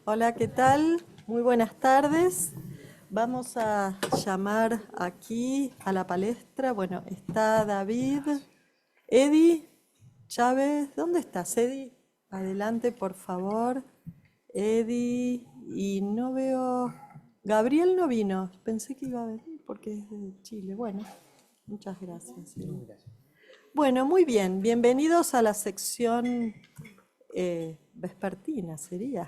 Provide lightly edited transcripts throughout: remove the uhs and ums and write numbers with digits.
Hola, ¿qué tal? Muy buenas tardes. Vamos a llamar aquí a la palestra. Bueno, está David, Edi, Chávez. ¿Dónde estás, Edi? Adelante, por favor. Edi, y no veo... Gabriel no vino. Pensé que iba a venir porque es de Chile. Bueno, muchas gracias, Edi. Bueno, muy bien. Bienvenidos a la sección vespertina, sería.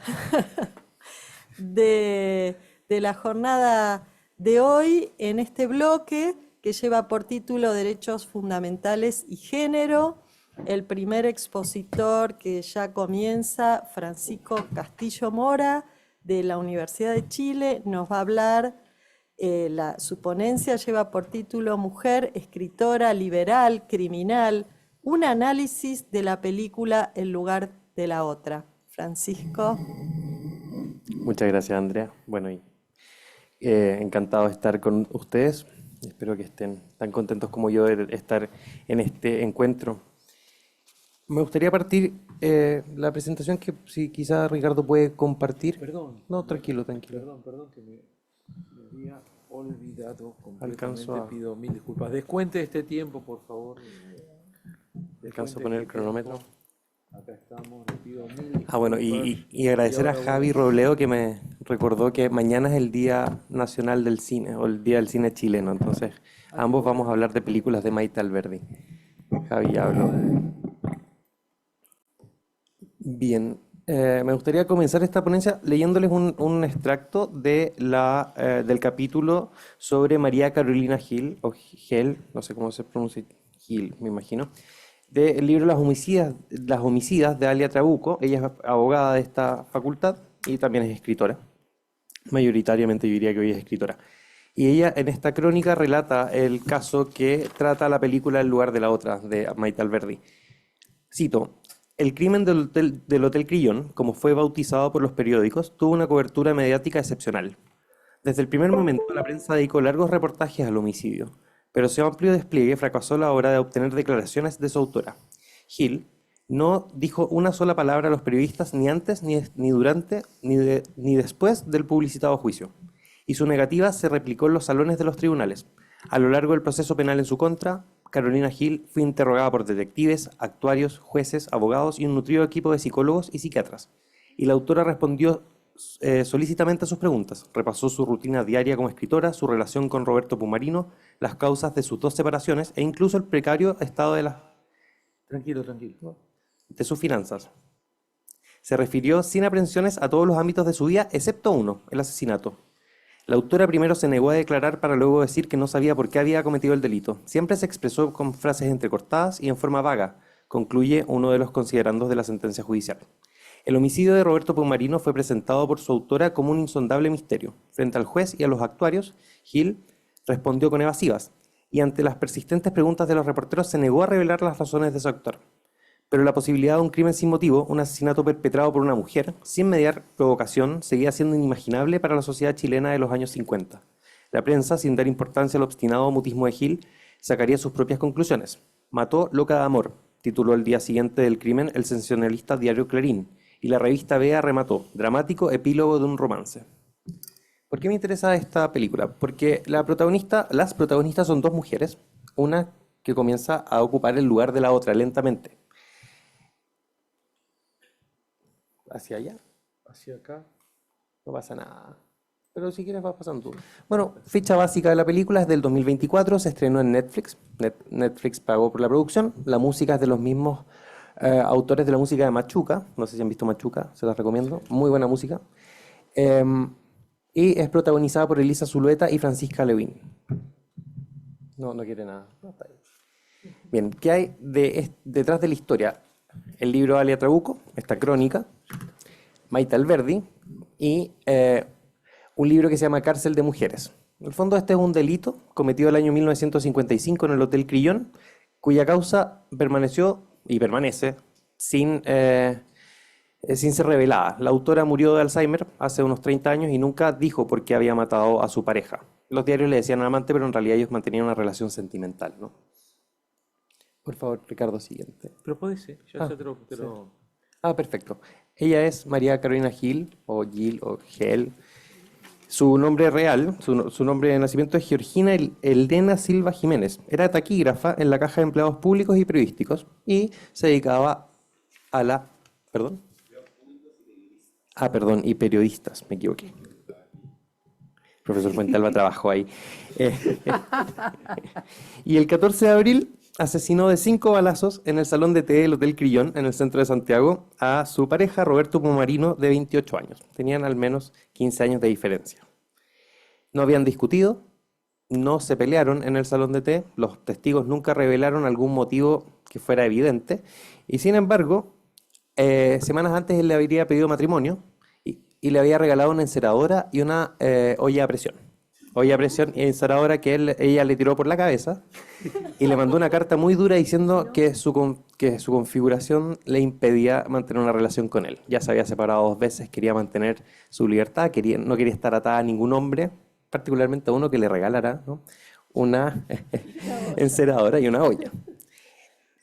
de, de la jornada de hoy en este bloque que lleva por título Derechos Fundamentales y Género. El primer expositor que ya comienza, Francisco Castillo Mora, de la Universidad de Chile, nos va a hablar. Su ponencia lleva por título Mujer, escritora, liberal, criminal, un análisis de la película El lugar de la otra. Francisco. Muchas gracias, Andrea. Bueno, encantado de estar con ustedes. Espero que estén tan contentos como yo de estar en este encuentro. Me gustaría partir la presentación que si quizá Ricardo puede compartir. Perdón, No, tranquilo, tranquilo. perdón que me había olvidado Alcanzo completamente. a, Pido mil disculpas. Descuente este tiempo, por favor. alcanzo a Descuente poner el este cronómetro. tiempo. Acá estamos, le pido mil Bueno, disculpas. y agradecer a Ahora voy Javi Robledo que me recordó que mañana es el Día Nacional del Cine o el Día del Cine chileno. Entonces, qué ambos vamos a bueno. hablar de películas de Maite Alberdi. Javi ya habló. Bien, me gustaría comenzar esta ponencia leyéndoles un extracto del capítulo sobre María Carolina Gil, o Gel, no sé cómo se pronuncia, Gil, me imagino, del libro Las homicidas de Alia Trabuco. Ella es abogada de esta facultad y también es escritora. Mayoritariamente yo diría que hoy es escritora. Y ella en esta crónica relata el caso que trata la película El lugar de la otra, de Maite Alberdi. Cito, el crimen del Hotel Crillon, como fue bautizado por los periódicos, tuvo una cobertura mediática excepcional. Desde el primer momento, la prensa dedicó largos reportajes al homicidio, pero su amplio despliegue fracasó a la hora de obtener declaraciones de su autora. Hill no dijo una sola palabra a los periodistas ni antes, ni durante, ni después del publicitado juicio, y su negativa se replicó en los salones de los tribunales. A lo largo del proceso penal en su contra, Carolina Hill fue interrogada por detectives, actuarios, jueces, abogados y un nutrido equipo de psicólogos y psiquiatras. Y la autora respondió solícitamente a sus preguntas. Repasó su rutina diaria como escritora, su relación con Roberto Pumarino, las causas de sus dos separaciones e incluso el precario estado Tranquilo, tranquilo. de sus finanzas. Se refirió sin aprensiones a todos los ámbitos de su vida, excepto uno, el asesinato. La autora primero se negó a declarar para luego decir que no sabía por qué había cometido el delito. Siempre se expresó con frases entrecortadas y en forma vaga, concluye uno de los considerandos de la sentencia judicial. El homicidio de Roberto Pumarino fue presentado por su autora como un insondable misterio. Frente al juez y a los actuarios, Hill respondió con evasivas y ante las persistentes preguntas de los reporteros se negó a revelar las razones de su actuar. Pero la posibilidad de un crimen sin motivo, un asesinato perpetrado por una mujer, sin mediar provocación, seguía siendo inimaginable para la sociedad chilena de los años 50. La prensa, sin dar importancia al obstinado mutismo de Hill, sacaría sus propias conclusiones. Mató loca de amor, tituló el día siguiente del crimen el sensacionalista diario Clarín, y la revista Bea remató, dramático epílogo de un romance. ¿Por qué me interesa esta película? Porque las protagonistas son dos mujeres, una que comienza a ocupar el lugar de la otra lentamente. Hacia allá, Hacia acá. no pasa nada. Pero si quieres vas pasando tú. Bueno, ficha básica de la película es del 2024, se estrenó en Netflix. Netflix pagó por la producción. La música es de los mismos autores de la música de Machuca. No sé si han visto Machuca, se las recomiendo. Muy buena música. Em, y es protagonizada por Elisa Zulueta y Francisca Lewin. No, no quiere nada. No, está bien. Bien, ¿qué hay detrás de la historia? El libro Alia Trabuco, esta crónica, Maite Alberdi y un libro que se llama Cárcel de Mujeres. En el fondo este es un delito cometido el año 1955 en el Hotel Crillon, cuya causa permaneció y permanece sin ser revelada. La autora murió de Alzheimer hace unos 30 años y nunca dijo por qué había matado a su pareja. Los diarios le decían amante, pero en realidad ellos mantenían una relación sentimental, ¿no? Por favor, Ricardo, siguiente. Pero puede ser, ya Ah, te sí. lo... Ah, perfecto. Ella es María Carolina Gil, o Gil, o Gel. Su nombre real, su nombre de nacimiento es Georgina Elena Silva Jiménez. Era taquígrafa en la Caja de Empleados Públicos y Periodísticos y se dedicaba a la... ¿Perdón? Ah, perdón, y periodistas, me equivoqué. El profesor Fuentalba trabajó ahí. Eh, y el 14 de abril asesinó de 5 balazos en el salón de té del Hotel Crillon, en el centro de Santiago, a su pareja Roberto Pomarino, de 28 años. Tenían al menos 15 años de diferencia. No habían discutido, no se pelearon en el salón de té, los testigos nunca revelaron algún motivo que fuera evidente, y sin embargo, semanas antes él le habría pedido matrimonio y le había regalado una enceradora y una olla a presión. Olla a presión y enceradora que ella le tiró por la cabeza y le mandó una carta muy dura diciendo que que su configuración le impedía mantener una relación con él. Ya se había separado 2 veces, quería mantener su libertad, no quería estar atada a ningún hombre, particularmente a uno que le regalara, ¿no?, una enceradora y una olla.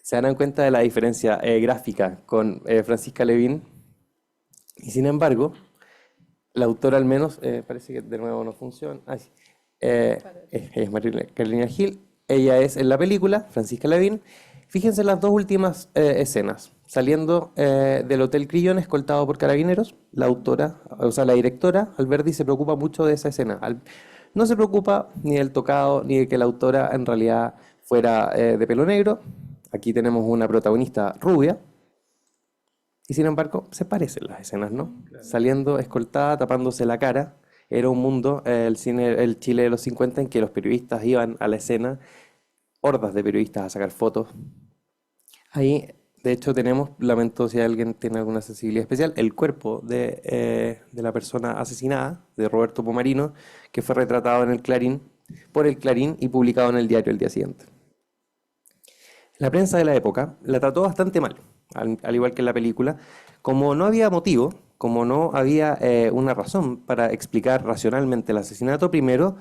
Se darán cuenta de la diferencia gráfica con Francisca Levin, y sin embargo, la autora al menos, parece que de nuevo no funciona. Sí. Es María Carolina Gil, ella es en la película, Francisca Levin. Fíjense las 2 últimas escenas, saliendo del Hotel Crillon escoltado por carabineros, la autora, o sea, la directora, Alberdi, se preocupa mucho de esa escena. No se preocupa ni del tocado, ni de que la autora en realidad fuera de pelo negro. Aquí tenemos una protagonista rubia, y sin embargo se parecen las escenas, ¿no? Claro. Saliendo escoltada, tapándose la cara. Era un mundo, el Chile de los 50, en que los periodistas iban a la escena, hordas de periodistas a sacar fotos. Ahí, de hecho, tenemos, lamento si alguien tiene alguna sensibilidad especial, el cuerpo de la persona asesinada, de Roberto Pomarino, que fue retratado en el Clarín, por el Clarín y publicado en el diario el día siguiente. La prensa de la época la trató bastante mal, al igual que en la película. Como no había motivo, como no había una razón para explicar racionalmente el asesinato, primero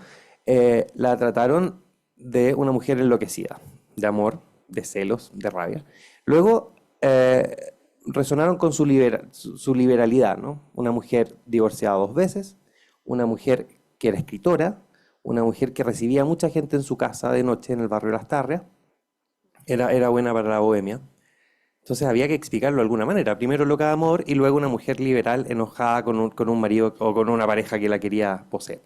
la trataron de una mujer enloquecida, de amor, de celos, de rabia. Luego resonaron con su liberalidad, ¿no? Una mujer divorciada 2 veces, una mujer que era escritora, una mujer que recibía a mucha gente en su casa de noche en el barrio Las Tarrias. Era buena para la bohemia. Entonces había que explicarlo de alguna manera. Primero loca de amor y luego una mujer liberal enojada con un marido o con una pareja que la quería poseer.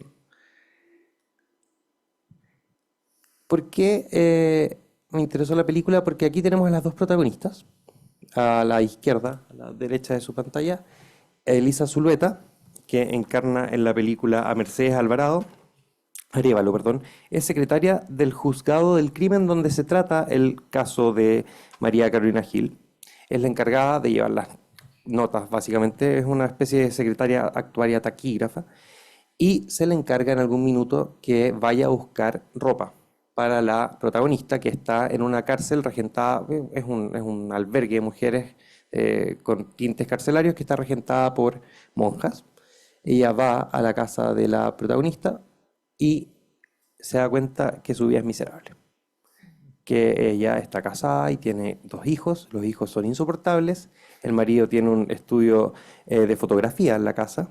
¿Por qué me interesó la película? Porque aquí tenemos a las 2 protagonistas. A la izquierda, a la derecha de su pantalla, Elisa Zulueta, que encarna en la película a Mercedes Arévalo, perdón, es secretaria del Juzgado del Crimen donde se trata el caso de María Carolina Gil. Es la encargada de llevar las notas, básicamente, es una especie de secretaria actuaria taquígrafa, y se le encarga en algún minuto que vaya a buscar ropa para la protagonista, que está en una cárcel regentada, es un albergue de mujeres con tintes carcelarios que está regentada por monjas. Ella va a la casa de la protagonista y se da cuenta que su vida es miserable, que ella está casada y tiene 2 hijos, los hijos son insoportables, el marido tiene un estudio de fotografía en la casa,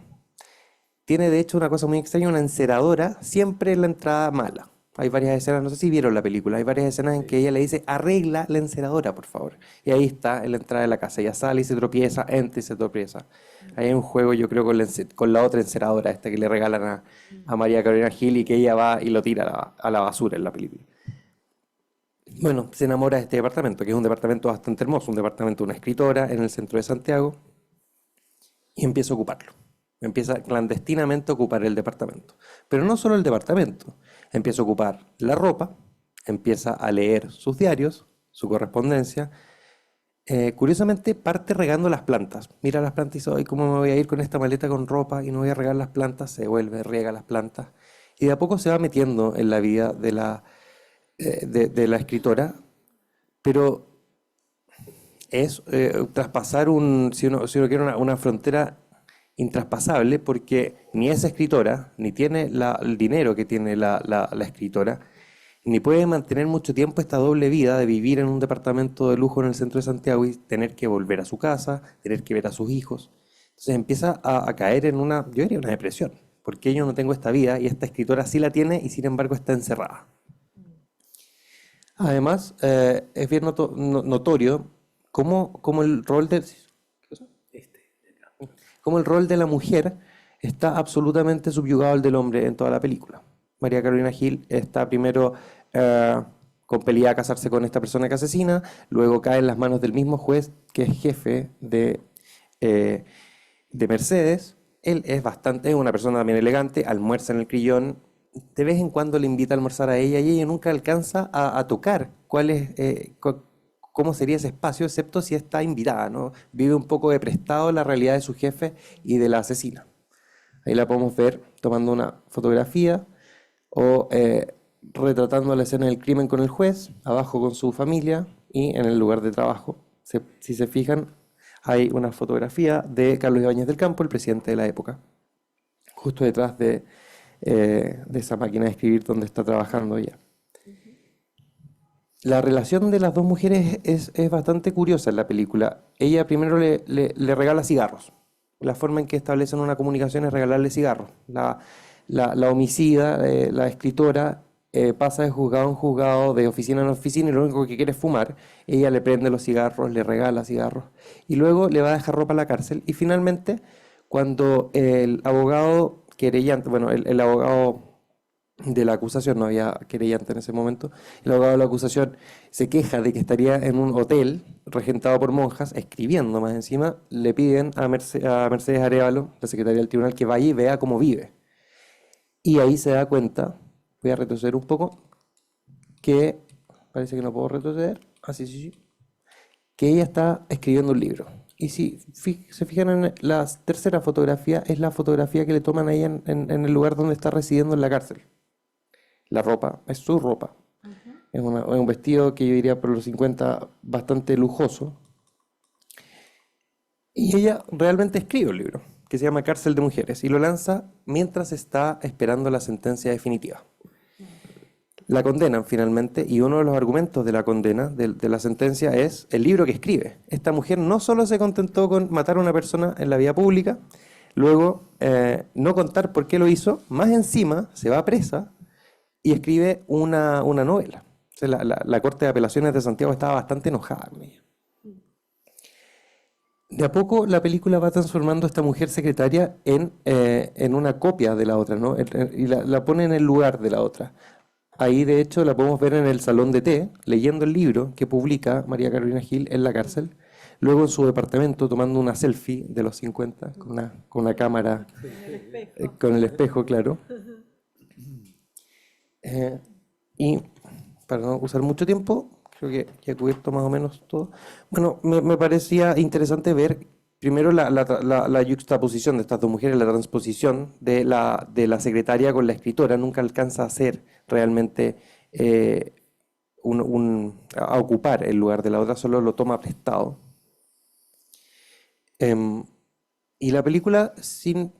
tiene de hecho una cosa muy extraña, una enceradora siempre en la entrada mala. Hay varias escenas, no sé si vieron la película, hay varias escenas en que ella le dice, arregla la enceradora, por favor. Y ahí está en la entrada de la casa, ella sale y se tropieza, entra y se tropieza. Hay un juego, yo creo, con la otra enceradora, esta que le regalan a María Carolina Gil y que ella va y lo tira a la basura en la película. Bueno, se enamora de este departamento, que es un departamento bastante hermoso, un departamento de una escritora en el centro de Santiago, y empieza a ocuparlo. Empieza clandestinamente a ocupar el departamento. Pero no solo el departamento, empieza a ocupar la ropa, empieza a leer sus diarios, su correspondencia. Curiosamente parte regando las plantas. Mira las plantas y dice, ay, ¿cómo me voy a ir con esta maleta con ropa y no voy a regar las plantas? Se vuelve, riega las plantas. Y de a poco se va metiendo en la vida de la escritora, pero es traspasar si uno quiere una frontera intraspasable, porque ni es escritora, ni tiene el dinero que tiene la escritora, ni puede mantener mucho tiempo esta doble vida de vivir en un departamento de lujo en el centro de Santiago y tener que volver a su casa, tener que ver a sus hijos. Entonces empieza a caer en una, yo diría una depresión, porque yo no tengo esta vida y esta escritora sí la tiene y sin embargo está encerrada. Además, es bien notorio cómo el rol de, cómo el rol de la mujer está absolutamente subyugado al del hombre en toda la película. María Carolina Gil está primero compelida a casarse con esta persona que asesina, luego cae en las manos del mismo juez que es jefe de Mercedes. Él es una persona también elegante, almuerza en el Crillón, de vez en cuando le invita a almorzar a ella y ella nunca alcanza a tocar cómo sería ese espacio, excepto si está invitada, ¿no? Vive un poco de prestado la realidad de su jefe y de la asesina. Ahí la podemos ver tomando una fotografía o retratando la escena del crimen con el juez, abajo con su familia y en el lugar de trabajo. Si se fijan, hay una fotografía de Carlos Ibáñez del Campo, el presidente de la época, justo detrás de esa máquina de escribir donde está trabajando ella. La relación de las dos mujeres es bastante curiosa en la película. Ella primero le regala cigarros. La forma en que establecen una comunicación es regalarle cigarros. La homicida, la escritora, pasa de juzgado en juzgado, de oficina en oficina, y lo único que quiere es fumar. Ella le prende los cigarros, le regala cigarros, y luego le va a dejar ropa a la cárcel. Y finalmente, cuando el abogado querellante, bueno, el abogado de la acusación, no había querellante en ese momento, el abogado de la acusación se queja de que estaría en un hotel regentado por monjas, escribiendo más encima, le piden a Mercedes Arévalo, la secretaria del tribunal, que vaya y vea cómo vive. Y ahí se da cuenta, voy a retroceder un poco, que parece que no puedo retroceder, sí, que ella está escribiendo un libro. Y si se fijan en la tercera fotografía, es la fotografía que le toman a ella en el lugar donde está residiendo en la cárcel. La ropa, es su ropa. Es un vestido que yo diría por los 50 bastante lujoso. Y ella realmente escribe un libro que se llama Cárcel de Mujeres y lo lanza mientras está esperando la sentencia definitiva. La condenan finalmente y uno de los argumentos de la condena, de la sentencia, es el libro que escribe. Esta mujer no solo se contentó con matar a una persona en la vía pública, luego no contar por qué lo hizo, más encima se va presa y escribe una novela. O sea, la Corte de Apelaciones de Santiago estaba bastante enojada con ella. De a poco la película va transformando a esta mujer secretaria en una copia de la otra, ¿no? Y la pone en el lugar de la otra. Ahí, de hecho, la podemos ver en el salón de té, leyendo el libro que publica María Carolina Gil en la cárcel, luego en su departamento tomando una selfie de los 50, con una cámara, con el espejo, claro. Y para no usar mucho tiempo, creo que ya he cubierto más o menos todo. Bueno, me parecía interesante ver primero la yuxtaposición de estas dos mujeres, la transposición de la secretaria con la escritora. Nunca alcanza a ser realmente a ocupar el lugar de la otra, solo lo toma prestado. Y la película, sin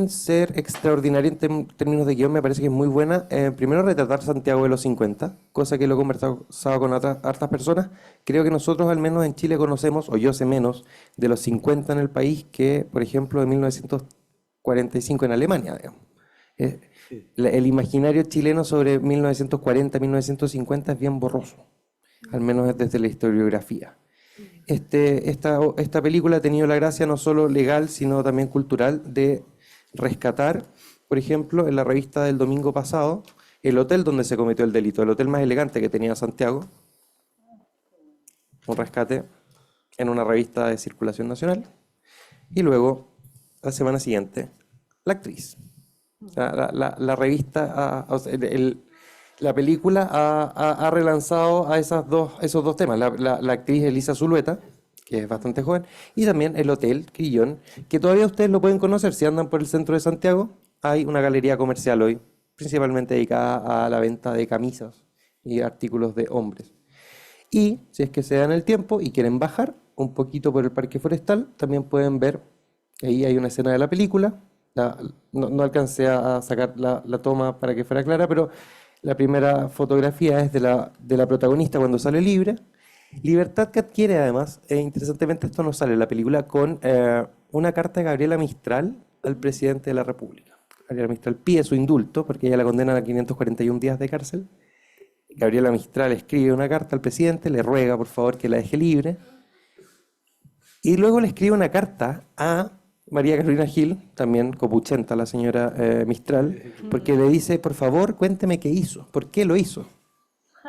ser extraordinaria en términos de guión, me parece que es muy buena. Primero, retratar Santiago de los 50, cosa que lo he conversado con hartas personas. Creo que nosotros, al menos en Chile, conocemos, o yo sé menos, de los 50 en el país que, por ejemplo, de 1945 en Alemania, digamos. El imaginario chileno sobre 1940, 1950 es bien borroso, al menos desde la historiografía. Esta película ha tenido la gracia no solo legal, sino también cultural de rescatar, por ejemplo, en la revista del domingo pasado, el hotel donde se cometió el delito, el hotel más elegante que tenía Santiago, un rescate en una revista de circulación nacional, y luego, la semana siguiente, la actriz. La revista, la película ha relanzado a esos dos temas, la actriz Elisa Zulueta, que es bastante joven, y también el Hotel Crillón, que todavía ustedes lo pueden conocer si andan por el centro de Santiago. Hay una galería comercial hoy, principalmente dedicada a la venta de camisas y artículos de hombres. Y si es que se dan el tiempo y quieren bajar un poquito por el Parque Forestal, también pueden ver, ahí hay una escena de la película. No alcancé a sacar la toma para que fuera clara, pero La primera fotografía es de la protagonista cuando sale libre. Libertad que adquiere además, interesantemente esto no sale en la película, con una carta de Gabriela Mistral al presidente de la República. Gabriela Mistral pide su indulto porque ella la condenan a 541 días de cárcel. Gabriela Mistral escribe una carta al presidente, le ruega por favor que la deje libre. Y luego le escribe una carta a María Carolina Gil, también copuchenta la señora Mistral, porque le dice, por favor, cuénteme qué hizo, por qué lo hizo.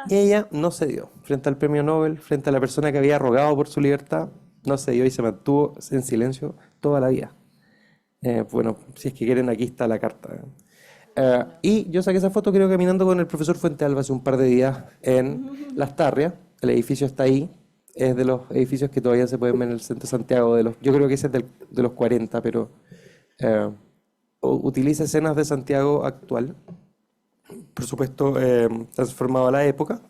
Y ella no cedió frente al premio Nobel, frente a la persona que había rogado por su libertad, no cedió y se mantuvo en silencio toda la vida. Bueno, si es que quieren, aquí está la carta. Y yo saqué esa foto, creo, caminando con el profesor Fuentealba hace un par de días en Las Tarrias. El edificio está ahí. Es de los edificios que todavía se pueden ver en el centro de Santiago. Yo creo que ese es de los 40, pero utiliza escenas de Santiago actual. Por supuesto, transformado a la época,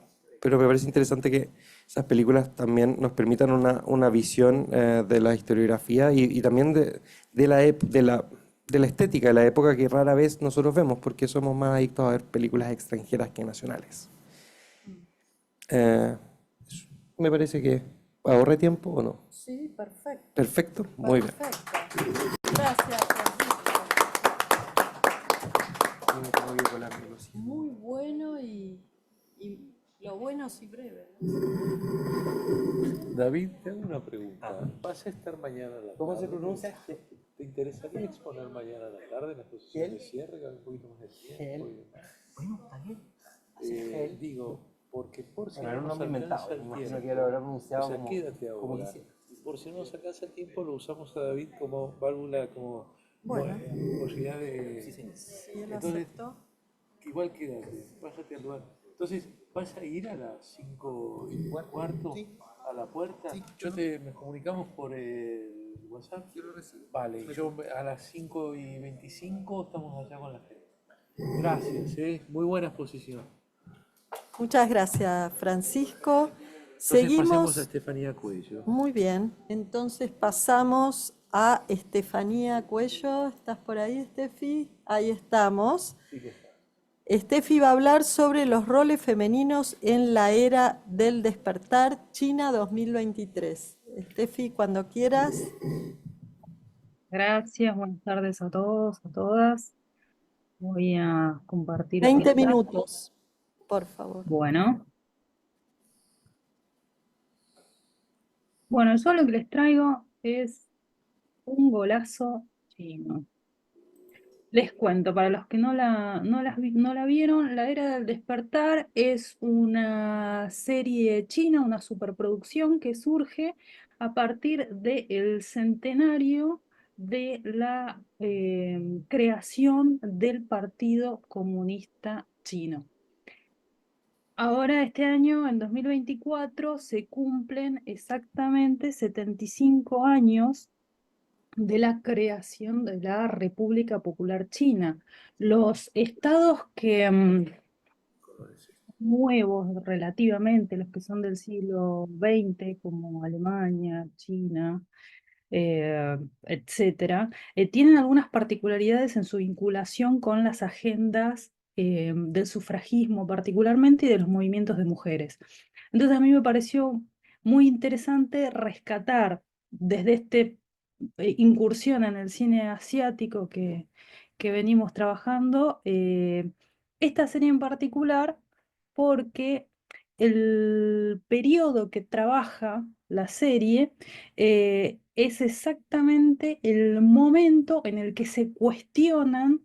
pero me parece interesante que esas películas también nos permitan una visión de la historiografía y también de la estética de la época que rara vez nosotros vemos, porque somos más adictos a ver películas extranjeras que nacionales. Me parece que ahorré tiempo o no. Sí, perfecto. Perfecto, muy bien. Perfecto. Gracias, Francisco. Muy bueno y lo bueno es y breve, ¿no? David, te hago una pregunta. ¿Vas a estar mañana a la tarde? ¿Cómo se pronuncia? ¿Te interesaría exponer mañana a la tarde en la exposición de cierre, que hay un poquito más de tiempo? Bueno, está bien. Digo, porque por si Bueno, era no un nos nombre alcanza inventado. el Me imagino tiempo. que lo habrá pronunciado O sea, como, quédate como ahora. quisiera. Y por si no nos alcanza el tiempo, lo usamos a David como válvula, como Bueno. posibilidad de... Si él Entonces, aceptó. igual quédate, pásate al lugar. Entonces, ¿vas a ir a las 5:15 a la puerta? Nos comunicamos por el WhatsApp. Yo lo recibo. Vale, a las 5:25 estamos allá con la gente. Gracias, muy buena exposición. Muchas gracias, Francisco. Entonces pasemos a Seguimos. Estefanía Cuello. Muy bien. Entonces pasamos a Estefanía Cuello. ¿Estás por ahí, Estefi? Ahí estamos. Sí que está. Estefi va a hablar sobre los roles femeninos en la era del despertar, China 2023. Estefi, cuando quieras. Gracias, buenas tardes a todos, a todas. Voy a compartir 20 pantalla. minutos, por favor. Bueno, yo lo que les traigo es un golazo chino. Les cuento, para los que no la vieron, La Era del Despertar es una serie china, una superproducción que surge a partir del centenario de la creación del Partido Comunista Chino. Ahora, este año, en 2024, se cumplen exactamente 75 años de la creación de la República Popular China. Los estados que nuevos relativamente, los que son del siglo XX, como Alemania, China, etcétera, tienen algunas particularidades en su vinculación con las agendas del sufragismo particularmente y de los movimientos de mujeres. Entonces a mí me pareció muy interesante rescatar desde este incursión en el cine asiático que venimos trabajando, esta serie en particular, porque el periodo que trabaja la serie es exactamente el momento en el que se cuestionan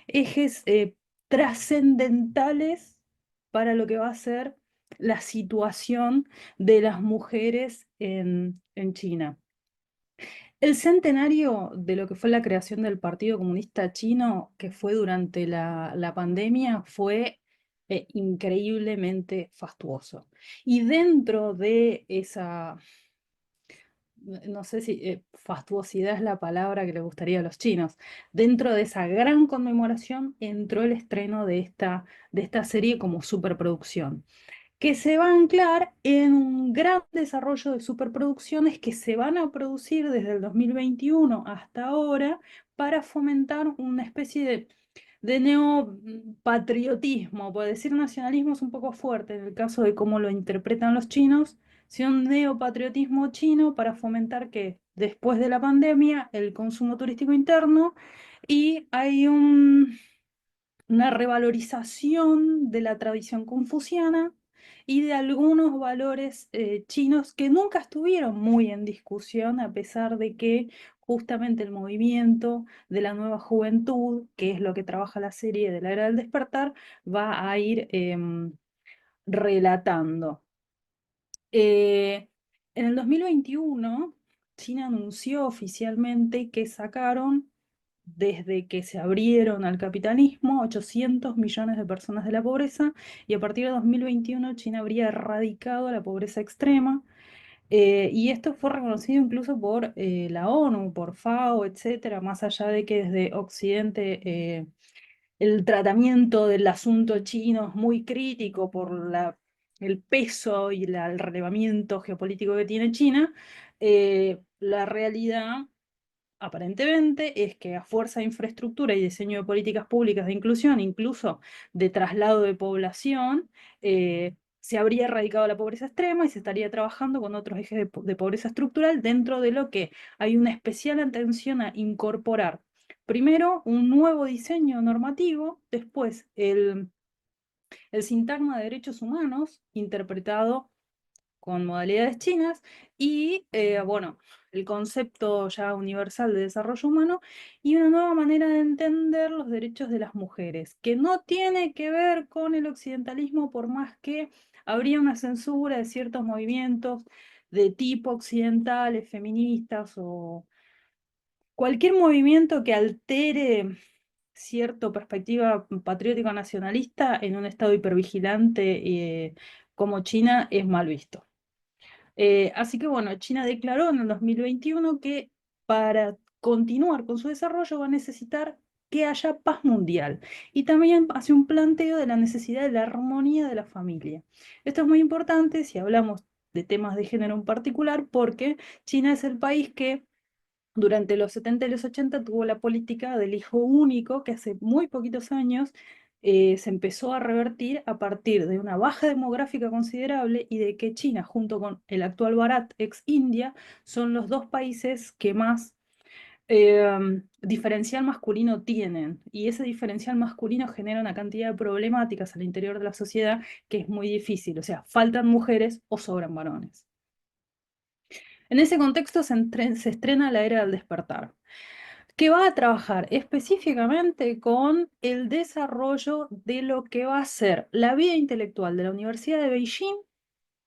ejes trascendentales para lo que va a ser la situación de las mujeres en China. El centenario de lo que fue la creación del Partido Comunista Chino, que fue durante la pandemia, fue increíblemente fastuoso. Y dentro de esa, no sé si fastuosidad es la palabra que le gustaría a los chinos, dentro de esa gran conmemoración entró el estreno de esta serie como superproducción, que se va a anclar en un gran desarrollo de superproducciones que se van a producir desde el 2021 hasta ahora para fomentar una especie de neopatriotismo, por decir nacionalismo es un poco fuerte en el caso de cómo lo interpretan los chinos, sino un neopatriotismo chino para fomentar que después de la pandemia el consumo turístico interno y hay una revalorización de la tradición confuciana y de algunos valores chinos que nunca estuvieron muy en discusión, a pesar de que justamente el movimiento de la nueva juventud, que es lo que trabaja la serie de la Era del Despertar, va a ir relatando. Eh, en el 2021, China anunció oficialmente que sacaron, desde que se abrieron al capitalismo, 800 millones de personas de la pobreza, y a partir de 2021 China habría erradicado la pobreza extrema. Y esto fue reconocido incluso por la ONU, por FAO, etcétera, más allá de que desde Occidente el tratamiento del asunto chino es muy crítico por el peso y el relevamiento geopolítico que tiene China. La realidad, aparentemente, es que a fuerza de infraestructura y diseño de políticas públicas de inclusión, incluso de traslado de población, se habría erradicado la pobreza extrema y se estaría trabajando con otros ejes de pobreza estructural, dentro de lo que hay una especial atención a incorporar. Primero, un nuevo diseño normativo, después el sintagma de derechos humanos, interpretado con modalidades chinas, y bueno, el concepto ya universal de desarrollo humano y una nueva manera de entender los derechos de las mujeres, que no tiene que ver con el occidentalismo, por más que habría una censura de ciertos movimientos de tipo occidentales, feministas o cualquier movimiento que altere cierta perspectiva patriótica nacionalista en un estado hipervigilante como China es mal visto. Así que bueno, China declaró en el 2021 que para continuar con su desarrollo va a necesitar que haya paz mundial. Y también hace un planteo de la necesidad de la armonía de la familia. Esto es muy importante si hablamos de temas de género en particular, porque China es el país que durante los 70 y los 80 tuvo la política del hijo único, que hace muy poquitos años se empezó a revertir a partir de una baja demográfica considerable y de que China, junto con el actual Bharat, ex India, son los dos países que más diferencial masculino tienen. Y ese diferencial masculino genera una cantidad de problemáticas al interior de la sociedad que es muy difícil. O sea, faltan mujeres o sobran varones. En ese contexto se estrena La Era del Despertar, que va a trabajar específicamente con el desarrollo de lo que va a ser la vida intelectual de la Universidad de Beijing,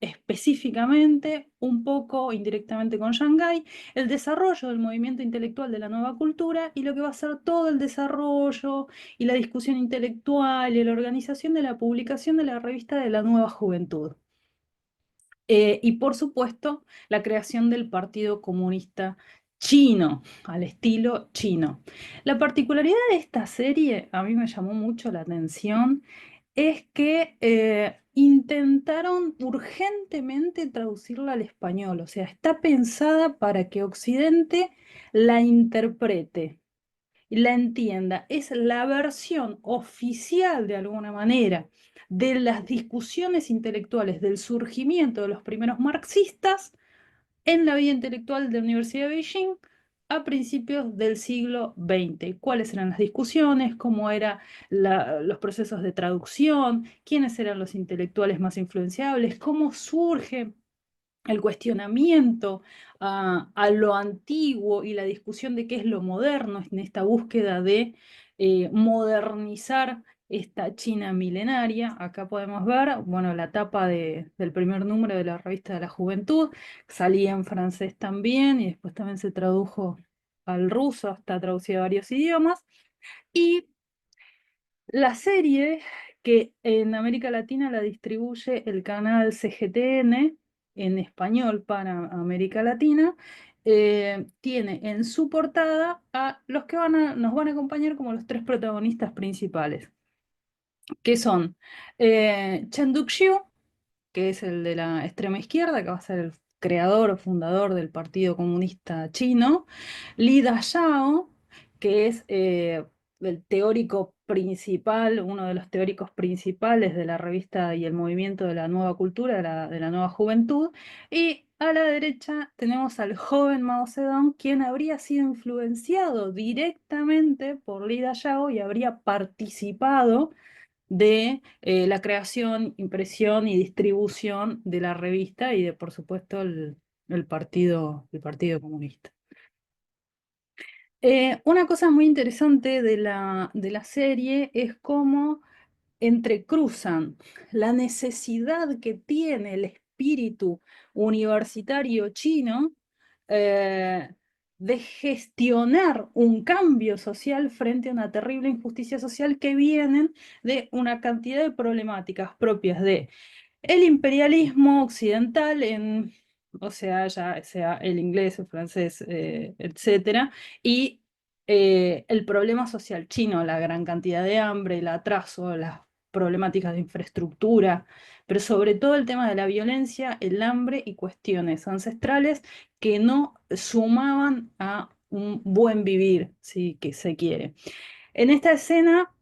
específicamente, un poco indirectamente con Shanghái, el desarrollo del movimiento intelectual de la nueva cultura y lo que va a ser todo el desarrollo y la discusión intelectual y la organización de la publicación de la revista de la Nueva Juventud. Y por supuesto, la creación del Partido Comunista Chino, al estilo chino. La particularidad de esta serie, a mí me llamó mucho la atención, es que intentaron urgentemente traducirla al español, o sea, está pensada para que Occidente la interprete y la entienda. Es la versión oficial, de alguna manera, de las discusiones intelectuales del surgimiento de los primeros marxistas en la vida intelectual de la Universidad de Beijing a principios del siglo XX. ¿Cuáles eran las discusiones? ¿Cómo eran los procesos de traducción? ¿Quiénes eran los intelectuales más influenciables? ¿Cómo surge el cuestionamiento a lo antiguo y la discusión de qué es lo moderno en esta búsqueda de modernizar esta China milenaria? Acá podemos ver, bueno, la tapa del primer número de la revista de la Juventud, salía en francés también y después también se tradujo al ruso, está traducido a varios idiomas. Y la serie, que en América Latina la distribuye el canal CGTN en español para América Latina, tiene en su portada a los que nos van a acompañar como los tres protagonistas principales, que son Chen Duxiu, que es el de la extrema izquierda, que va a ser el creador o fundador del Partido Comunista Chino, Li Dayao, que es el teórico principal, uno de los teóricos principales de la revista y el movimiento de la nueva cultura, de la nueva juventud, y a la derecha tenemos al joven Mao Zedong, quien habría sido influenciado directamente por Li Dayao y habría participado de la creación, impresión y distribución de la revista y de, por supuesto, el Partido Comunista. Una cosa muy interesante de la serie es cómo entrecruzan la necesidad que tiene el espíritu universitario chino eh, de gestionar un cambio social frente a una terrible injusticia social que vienen de una cantidad de problemáticas propias de el imperialismo occidental o sea, ya sea el inglés, el francés, etcétera, y el problema social chino, la gran cantidad de hambre, el atraso, las problemáticas de infraestructura, pero sobre todo el tema de la violencia, el hambre y cuestiones ancestrales que no sumaban a un buen vivir, si que se quiere. En esta escena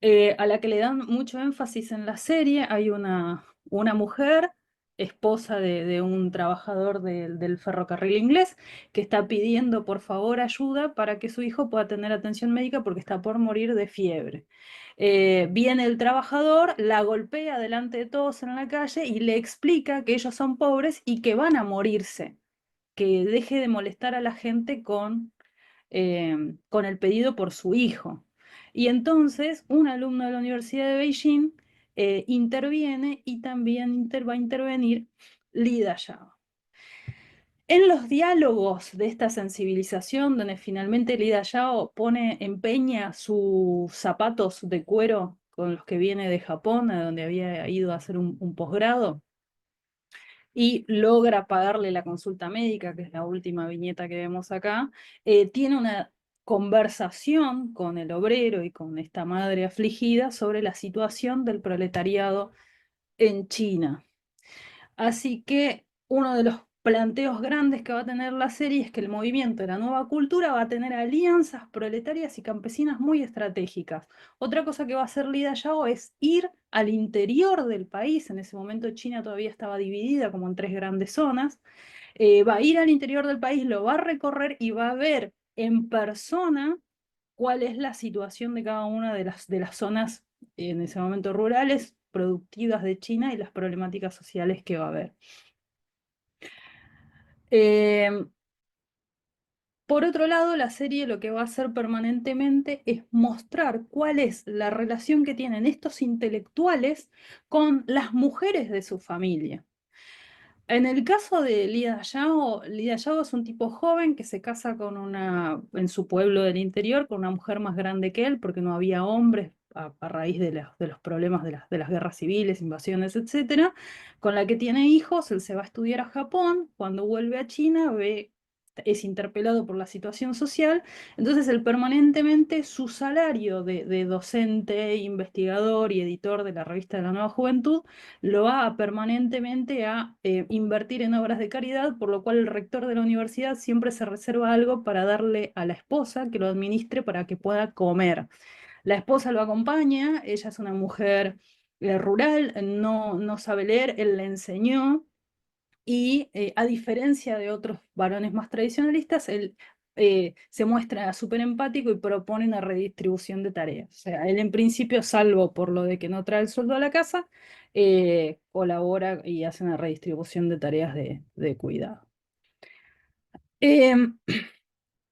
a la que le dan mucho énfasis en la serie, hay una mujer, esposa de un trabajador del ferrocarril inglés, que está pidiendo por favor ayuda para que su hijo pueda tener atención médica porque está por morir de fiebre. Viene el trabajador, la golpea delante de todos en la calle y le explica que ellos son pobres y que van a morirse, que deje de molestar a la gente con el pedido por su hijo. Y entonces un alumno de la Universidad de Beijing interviene y también va a intervenir Li Dayao. En los diálogos de esta sensibilización, donde finalmente Li Dayao empeña sus zapatos de cuero con los que viene de Japón, a donde había ido a hacer un posgrado, y logra pagarle la consulta médica, que es la última viñeta que vemos acá, tiene una conversación con el obrero y con esta madre afligida sobre la situación del proletariado en China. Así que uno de los planteos grandes que va a tener la serie es que el movimiento de la nueva cultura va a tener alianzas proletarias y campesinas muy estratégicas. Otra cosa que va a hacer Li Dayao es ir al interior del país. En ese momento China todavía estaba dividida como en tres grandes zonas. Va a ir al interior del país, lo va a recorrer y va a ver en persona cuál es la situación de cada una de las zonas en ese momento rurales, productivas de China y las problemáticas sociales que va a haber. Por otro lado, la serie lo que va a hacer permanentemente es mostrar cuál es la relación que tienen estos intelectuales con las mujeres de su familia. En el caso de Li Dayao es un tipo joven que se casa en su pueblo del interior con una mujer más grande que él porque no había hombres a raíz de los problemas de las guerras civiles, invasiones, etcétera, con la que tiene hijos. Él se va a estudiar a Japón. Cuando vuelve a China es interpelado por la situación social. Entonces él permanentemente, su salario de docente, investigador y editor de la revista de la Nueva Juventud lo va permanentemente a invertir en obras de caridad, por lo cual el rector de la universidad siempre se reserva algo para darle a la esposa que lo administre para que pueda comer. La esposa lo acompaña, ella es una mujer rural, no sabe leer, él le enseñó. Y a diferencia de otros varones más tradicionalistas, él se muestra súper empático y propone una redistribución de tareas. O sea, él en principio, salvo por lo de que no trae el sueldo a la casa, colabora y hace una redistribución de tareas de cuidado.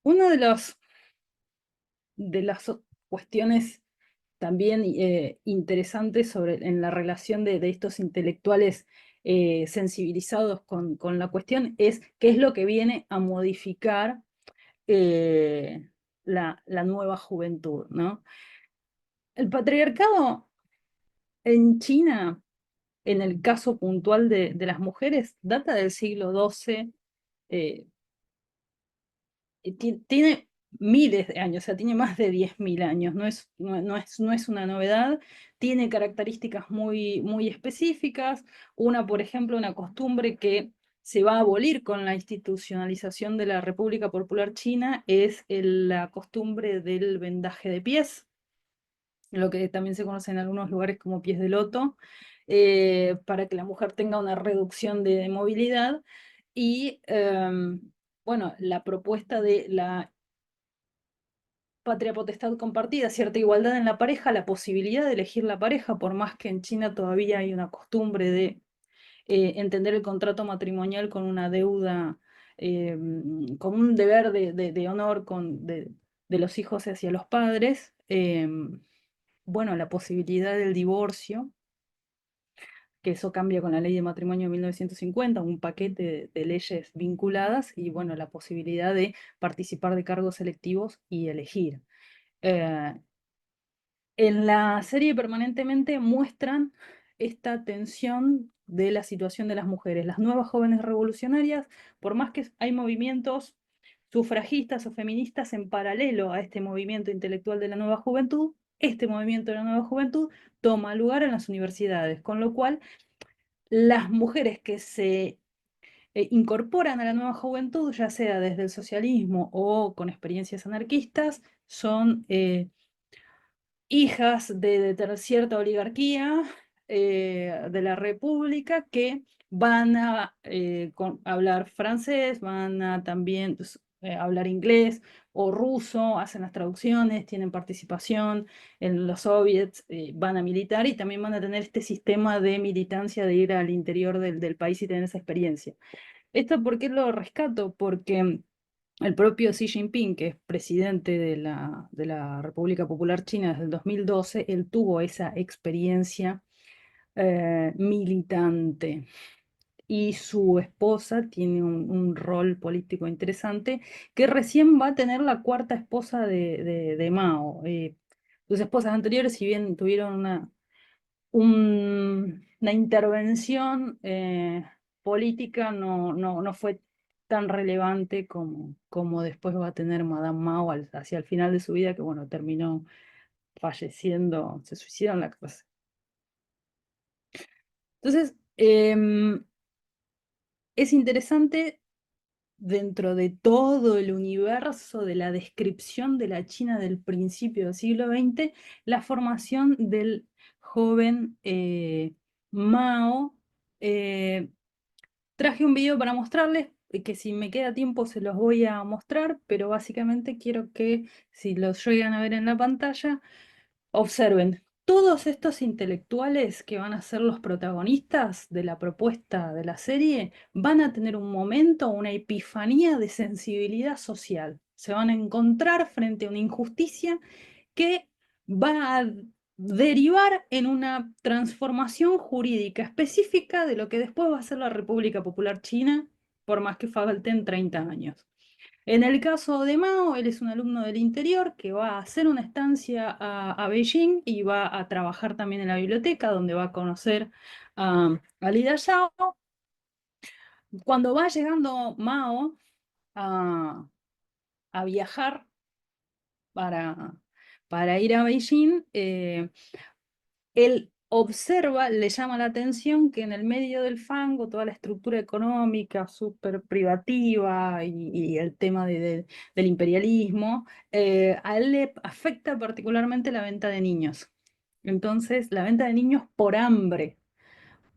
Una de las cuestiones también interesantes en la relación de estos intelectuales sensibilizados con la cuestión es qué es lo que viene a modificar la nueva juventud, ¿no? El patriarcado en China, en el caso puntual de las mujeres, data del siglo XII, tiene miles de años, o sea, tiene más de 10.000 años, no es una novedad, tiene características muy específicas. Una, por ejemplo, una costumbre que se va a abolir con la institucionalización de la República Popular China es la costumbre del vendaje de pies, lo que también se conoce en algunos lugares como pies de loto, para que la mujer tenga una reducción de movilidad. Y bueno, la propuesta de la patria potestad compartida, cierta igualdad en la pareja, la posibilidad de elegir la pareja, por más que en China todavía hay una costumbre de entender el contrato matrimonial con una deuda, con un deber de honor de los hijos hacia los padres. Bueno, la posibilidad del divorcio, que eso cambia con la ley de matrimonio de 1950, un paquete de leyes vinculadas, y bueno, la posibilidad de participar de cargos selectivos y elegir. Eh, en la serie permanentemente muestran esta tensión de la situación de las mujeres. Las nuevas jóvenes revolucionarias, por más que hay movimientos sufragistas o feministas en paralelo a este movimiento intelectual de la nueva juventud, este movimiento de la nueva juventud toma lugar en las universidades, con lo cual las mujeres que se incorporan a la nueva juventud, ya sea desde el socialismo o con experiencias anarquistas, son hijas de cierta oligarquía de la República, que van a hablar francés, van a también hablar inglés o ruso, hacen las traducciones, tienen participación en los soviets, van a militar y también van a tener este sistema de militancia de ir al interior del país y tener esa experiencia. ¿Esto por qué lo rescato? Porque el propio Xi Jinping, que es presidente de la República Popular China desde el 2012, él tuvo esa experiencia militante. Y su esposa tiene un rol político interesante, que recién va a tener la cuarta esposa de Mao. Sus esposas anteriores, si bien tuvieron una intervención política, no fue tan relevante como después va a tener Madame Mao hacia el final de su vida, que bueno, terminó falleciendo, se suicidó en la cárcel. Entonces, es interesante dentro de todo el universo de la descripción de la China del principio del siglo XX, la formación del joven Mao. Traje un video para mostrarles, que si me queda tiempo se los voy a mostrar, pero básicamente quiero que si los llegan a ver en la pantalla, observen. Todos estos intelectuales que van a ser los protagonistas de la propuesta de la serie van a tener un momento, una epifanía de sensibilidad social. Se van a encontrar frente a una injusticia que va a derivar en una transformación jurídica específica de lo que después va a ser la República Popular China, por más que falten 30 años. En el caso de Mao, él es un alumno del interior que va a hacer una estancia a Beijing y va a trabajar también en la biblioteca, donde va a conocer a Li Dayao. Cuando va llegando Mao a, a viajar para, para ir a Beijing, él observa, le llama la atención que en el medio del fango, toda la estructura económica súper privativa y el tema del imperialismo, a él le afecta particularmente la venta de niños. Entonces, la venta de niños por hambre.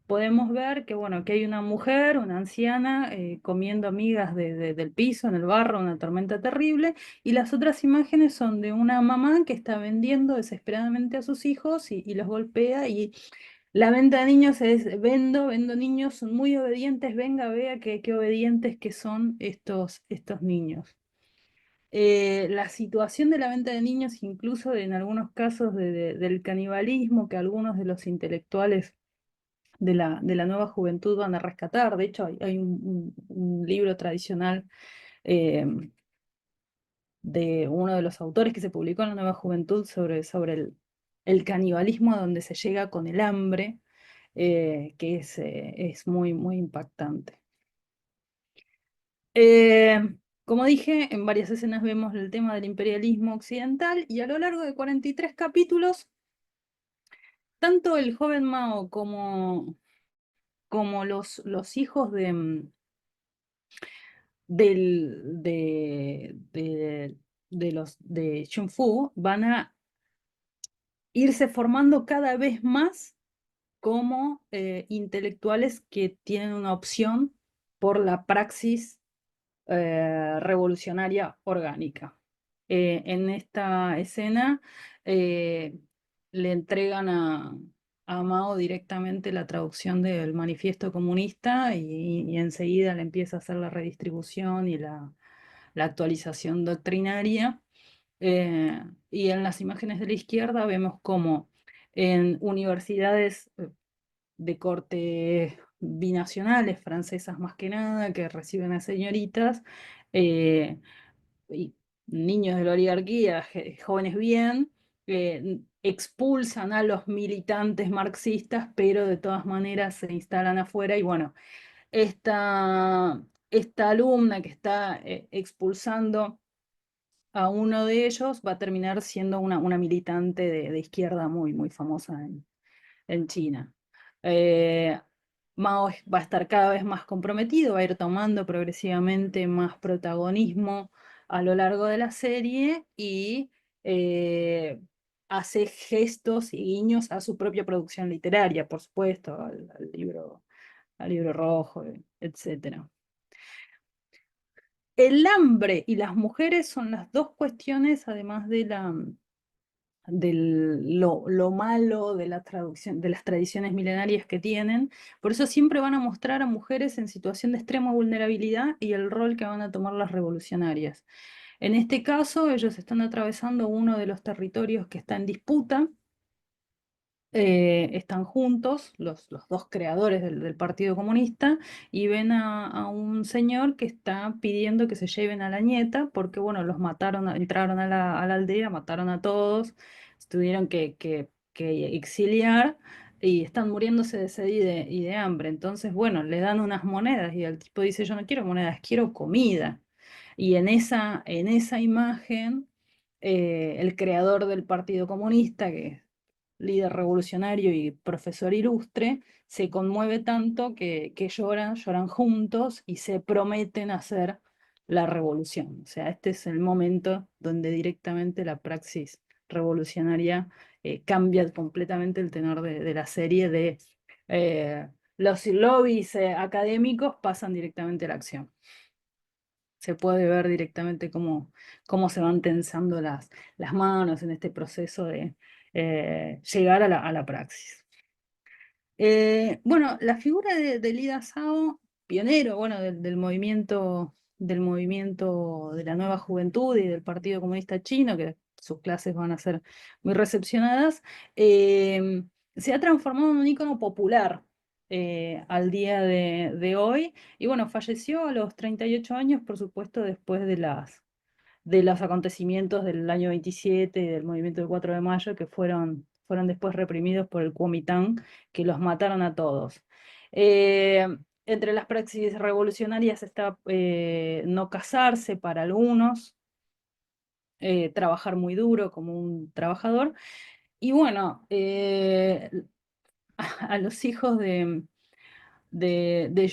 Podemos ver que, bueno, que hay una mujer, una anciana, comiendo migas del piso, en el barro, una tormenta terrible, y las otras imágenes son de una mamá que está vendiendo desesperadamente a sus hijos y los golpea, y la venta de niños es: vendo niños, son muy obedientes, venga, vea qué obedientes que son estos niños. La situación de la venta de niños, incluso en algunos casos del canibalismo que algunos de los intelectuales de la nueva juventud van a rescatar. De hecho, hay un libro tradicional eh, de uno de los autores que se publicó en la nueva juventud sobre el canibalismo, donde se llega con el hambre, que es muy, muy impactante. Como dije, en varias escenas vemos el tema del imperialismo occidental, y a lo largo de 43 capítulos, tanto el joven Mao como los hijos de Xun Fu van a irse formando cada vez más como intelectuales que tienen una opción por la praxis revolucionaria orgánica. En esta escena eh, le entregan a Mao directamente la traducción del manifiesto comunista y enseguida le empieza a hacer la redistribución y la actualización doctrinaria. Y en las imágenes de la izquierda vemos como en universidades de corte binacionales, francesas más que nada, que reciben a señoritas, eh, y niños de la oligarquía, jóvenes bien, expulsan a los militantes marxistas, pero de todas maneras se instalan afuera y bueno, esta alumna que está expulsando a uno de ellos va a terminar siendo una militante de izquierda muy, muy famosa en China. Eh, Mao va a estar cada vez más comprometido, va a ir tomando progresivamente más protagonismo a lo largo de la serie y hace gestos y guiños a su propia producción literaria, por supuesto, al libro rojo, etc. El hambre y las mujeres son las dos cuestiones, además lo malo de la traducción, de las tradiciones milenarias que tienen. Por eso siempre van a mostrar a mujeres en situación de extrema vulnerabilidad y el rol que van a tomar las revolucionarias. En este caso, ellos están atravesando uno de los territorios que está en disputa. Están juntos los dos creadores del Partido Comunista y ven a un señor que está pidiendo que se lleven a la nieta porque, bueno, los mataron, entraron a la aldea, mataron a todos, tuvieron que exiliar y están muriéndose de sed y de hambre. Entonces, bueno, le dan unas monedas y el tipo dice, yo no quiero monedas, quiero comida. Y en esa imagen, el creador del Partido Comunista, que líder revolucionario y profesor ilustre, se conmueve tanto que lloran juntos y se prometen hacer la revolución. O sea, este es el momento donde directamente la praxis revolucionaria cambia completamente el tenor de la serie los lobbies académicos pasan directamente a la acción. Se puede ver directamente cómo se van tensando las manos en este proceso de llegar a la praxis. Bueno, la figura de Lida Sao, pionero, bueno, del movimiento de la nueva juventud y del Partido Comunista Chino, que sus clases van a ser muy recepcionadas, se ha transformado en un ícono popular al día de hoy. Y bueno, falleció a los 38 años, por supuesto, después de los acontecimientos del año 27 y del movimiento del 4 de mayo, que fueron después reprimidos por el Kuomintang, que los mataron a todos. Entre las praxis revolucionarias está no casarse para algunos, trabajar muy duro como un trabajador, y bueno, a los hijos de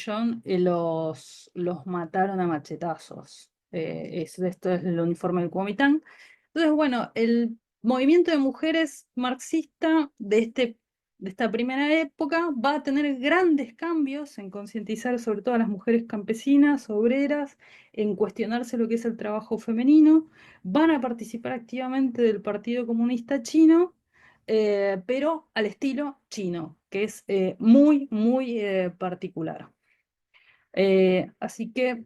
John los mataron a machetazos. Esto es el uniforme del Kuomintang. Entonces, bueno, el movimiento de mujeres marxista de esta primera época va a tener grandes cambios en concientizar sobre todo a las mujeres campesinas, obreras, en cuestionarse lo que es el trabajo femenino, van a participar activamente del Partido Comunista Chino, pero al estilo chino, que es muy, muy particular. Así que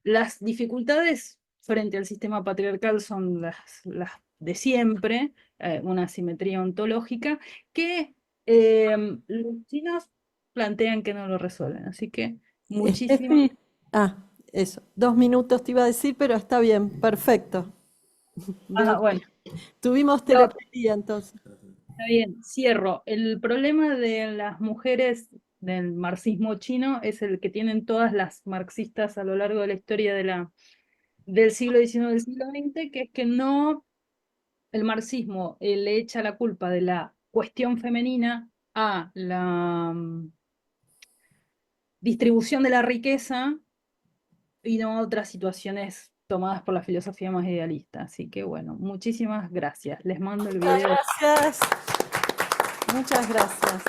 las dificultades frente al sistema patriarcal son las de siempre, una asimetría ontológica que los chinos plantean que no lo resuelven. Así que muchísimas. Steffi, eso, 2 minutos te iba a decir, pero está bien, perfecto. Veo Ah, bueno, que tuvimos no, telepatía entonces. está bien, cierro. El problema de las mujeres del marxismo chino es el que tienen todas las marxistas a lo largo de la historia del siglo XIX y del siglo XX, que es que no, el marxismo le echa la culpa de la cuestión femenina a la distribución de la riqueza y no a otras situaciones tomadas por la filosofía más idealista. Así que bueno, muchísimas gracias. Les mando el video. Gracias. Muchas gracias.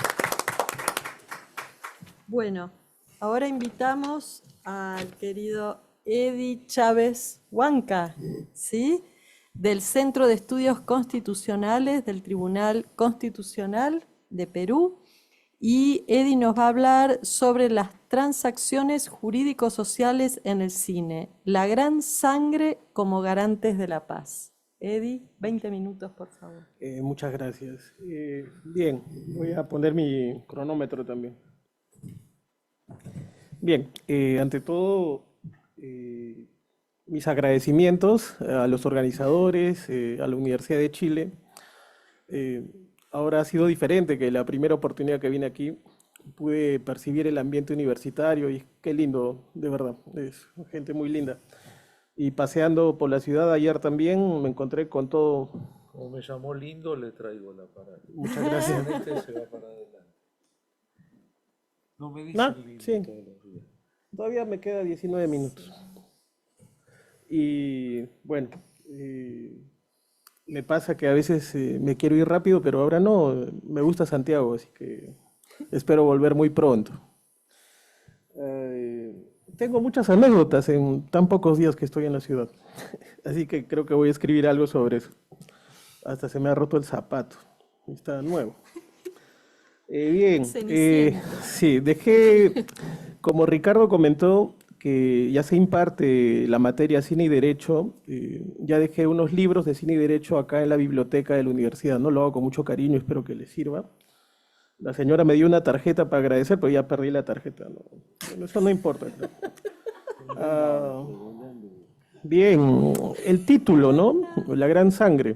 Bueno, ahora invitamos al querido Edi Chávez Huanca, ¿sí? Del Centro de Estudios Constitucionales del Tribunal Constitucional de Perú. Y Edi nos va a hablar sobre las transacciones jurídico-sociales en el cine, la gran sangre como garantes de la paz. Edi, 20 minutos, por favor. Muchas gracias. Bien, voy a poner mi cronómetro también. Bien, ante todo, mis agradecimientos a los organizadores, a la Universidad de Chile. Ahora ha sido diferente que la primera oportunidad que vine aquí. Pude percibir el ambiente universitario y qué lindo, de verdad, es gente muy linda. Y paseando por la ciudad ayer también me encontré con todo. Como me llamó lindo, le traigo la parada. Muchas gracias. Con este se va para adelante. No me Ah, dicen lindo sí. todos los días. Todavía me queda 19 minutos. Y bueno, me pasa que a veces me quiero ir rápido, pero ahora no. Me gusta Santiago, así que espero volver muy pronto. Tengo muchas anécdotas en tan pocos días que estoy en la ciudad, así que creo que voy a escribir algo sobre eso. Hasta se me ha roto el zapato, está nuevo. Bien, Cenicienta. sí, dejé, como Ricardo comentó, que ya se imparte la materia Cine y Derecho, ya dejé unos libros de Cine y Derecho acá en la biblioteca de la universidad, ¿no? Lo hago con mucho cariño, espero que les sirva. La señora me dio una tarjeta para agradecer, pero ya perdí la tarjeta, ¿no? Bueno, eso no importa, creo. Ah, bien, el título, ¿no? La gran sangre.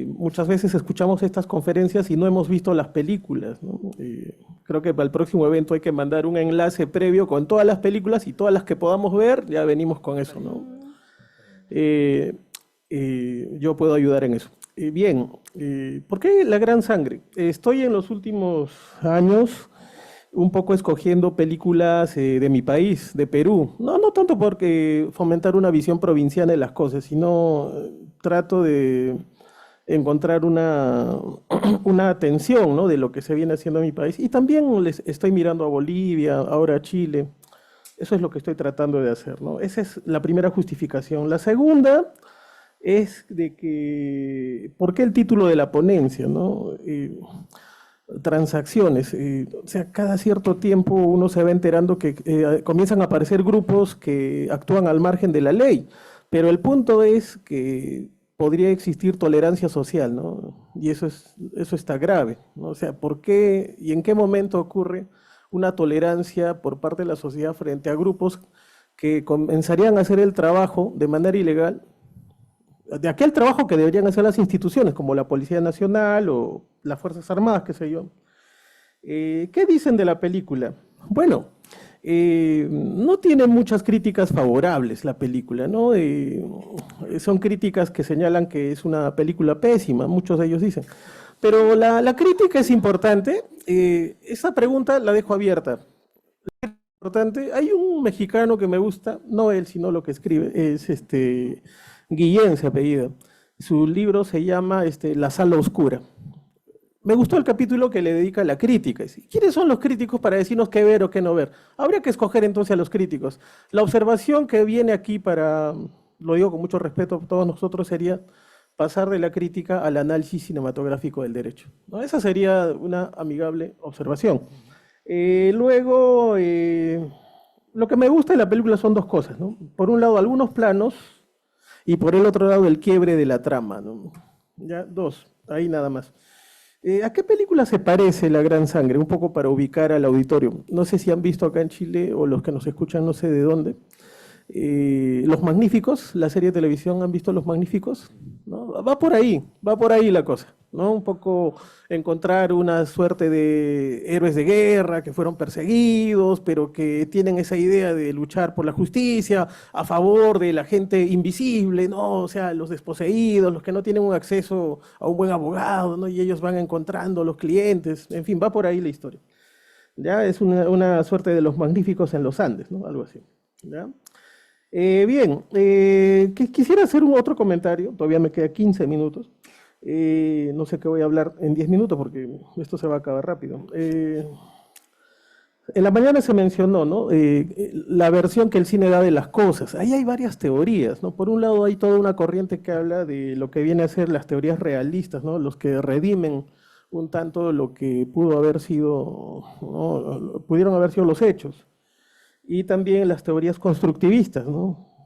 Muchas veces escuchamos estas conferencias y no hemos visto las películas, ¿no? Creo que para el próximo evento hay que mandar un enlace previo con todas las películas y todas las que podamos ver, ya venimos con eso, ¿no? Yo puedo ayudar en eso. Bien, ¿por qué la gran sangre? Estoy en los últimos años un poco escogiendo películas de mi país, de Perú. No tanto porque fomentar una visión provinciana de las cosas, sino trato de encontrar una atención, ¿no? De lo que se viene haciendo en mi país. Y también les estoy mirando a Bolivia, ahora a Chile. Eso es lo que estoy tratando de hacer, ¿no? Esa es la primera justificación. La segunda es de que, ¿por qué el título de la ponencia, no? Transacciones, o sea, cada cierto tiempo uno se va enterando que comienzan a aparecer grupos que actúan al margen de la ley, pero el punto es que podría existir tolerancia social, ¿no? Y eso está grave, ¿no? O sea, ¿por qué y en qué momento ocurre una tolerancia por parte de la sociedad frente a grupos que comenzarían a hacer el trabajo de manera ilegal, de aquel trabajo que deberían hacer las instituciones, como la Policía Nacional o las Fuerzas Armadas, qué sé yo? ¿Qué dicen de la película? Bueno, no tiene muchas críticas favorables la película, ¿no? Son críticas que señalan que es una película pésima, muchos de ellos dicen. Pero la crítica es importante, esa pregunta la dejo abierta. Importante, hay un mexicano que me gusta, no él, sino lo que escribe, es Guillén se apellida. Su libro se llama La Sala Oscura. Me gustó el capítulo que le dedica a la crítica. ¿Quiénes son los críticos para decirnos qué ver o qué no ver? Habría que escoger entonces a los críticos. La observación que viene aquí para, lo digo con mucho respeto a todos nosotros, sería pasar de la crítica al análisis cinematográfico del derecho, ¿no? Esa sería una amigable observación. Luego, lo que me gusta de la película son dos cosas, ¿no? Por un lado, algunos planos, y por el otro lado, el quiebre de la trama, ¿no? Ya, dos, ahí nada más. ¿A qué película se parece La Gran Sangre? Un poco para ubicar al auditorio. No sé si han visto acá en Chile, o los que nos escuchan no sé de dónde. Los Magníficos, la serie de televisión, ¿han visto Los Magníficos? ¿No? Va por ahí la cosa, ¿no? Un poco encontrar una suerte de héroes de guerra que fueron perseguidos, pero que tienen esa idea de luchar por la justicia, a favor de la gente invisible, ¿no? O sea, los desposeídos, los que no tienen un acceso a un buen abogado, ¿no? Y ellos van encontrando los clientes, en fin, va por ahí la historia. Ya es una suerte de Los Magníficos en los Andes, ¿no? Algo así. ¿Ya? Bien, quisiera hacer un otro comentario, todavía me queda 15 minutos. No sé qué voy a hablar en 10 minutos porque esto se va a acabar rápido. En la mañana se mencionó, ¿no? La versión que el cine da de las cosas. Ahí hay varias teorías, ¿no? Por un lado hay toda una corriente que habla de lo que viene a ser las teorías realistas, ¿no? Los que redimen un tanto lo que pudo haber sido, ¿no? Pudieron haber sido los hechos. Y también las teorías constructivistas, ¿no?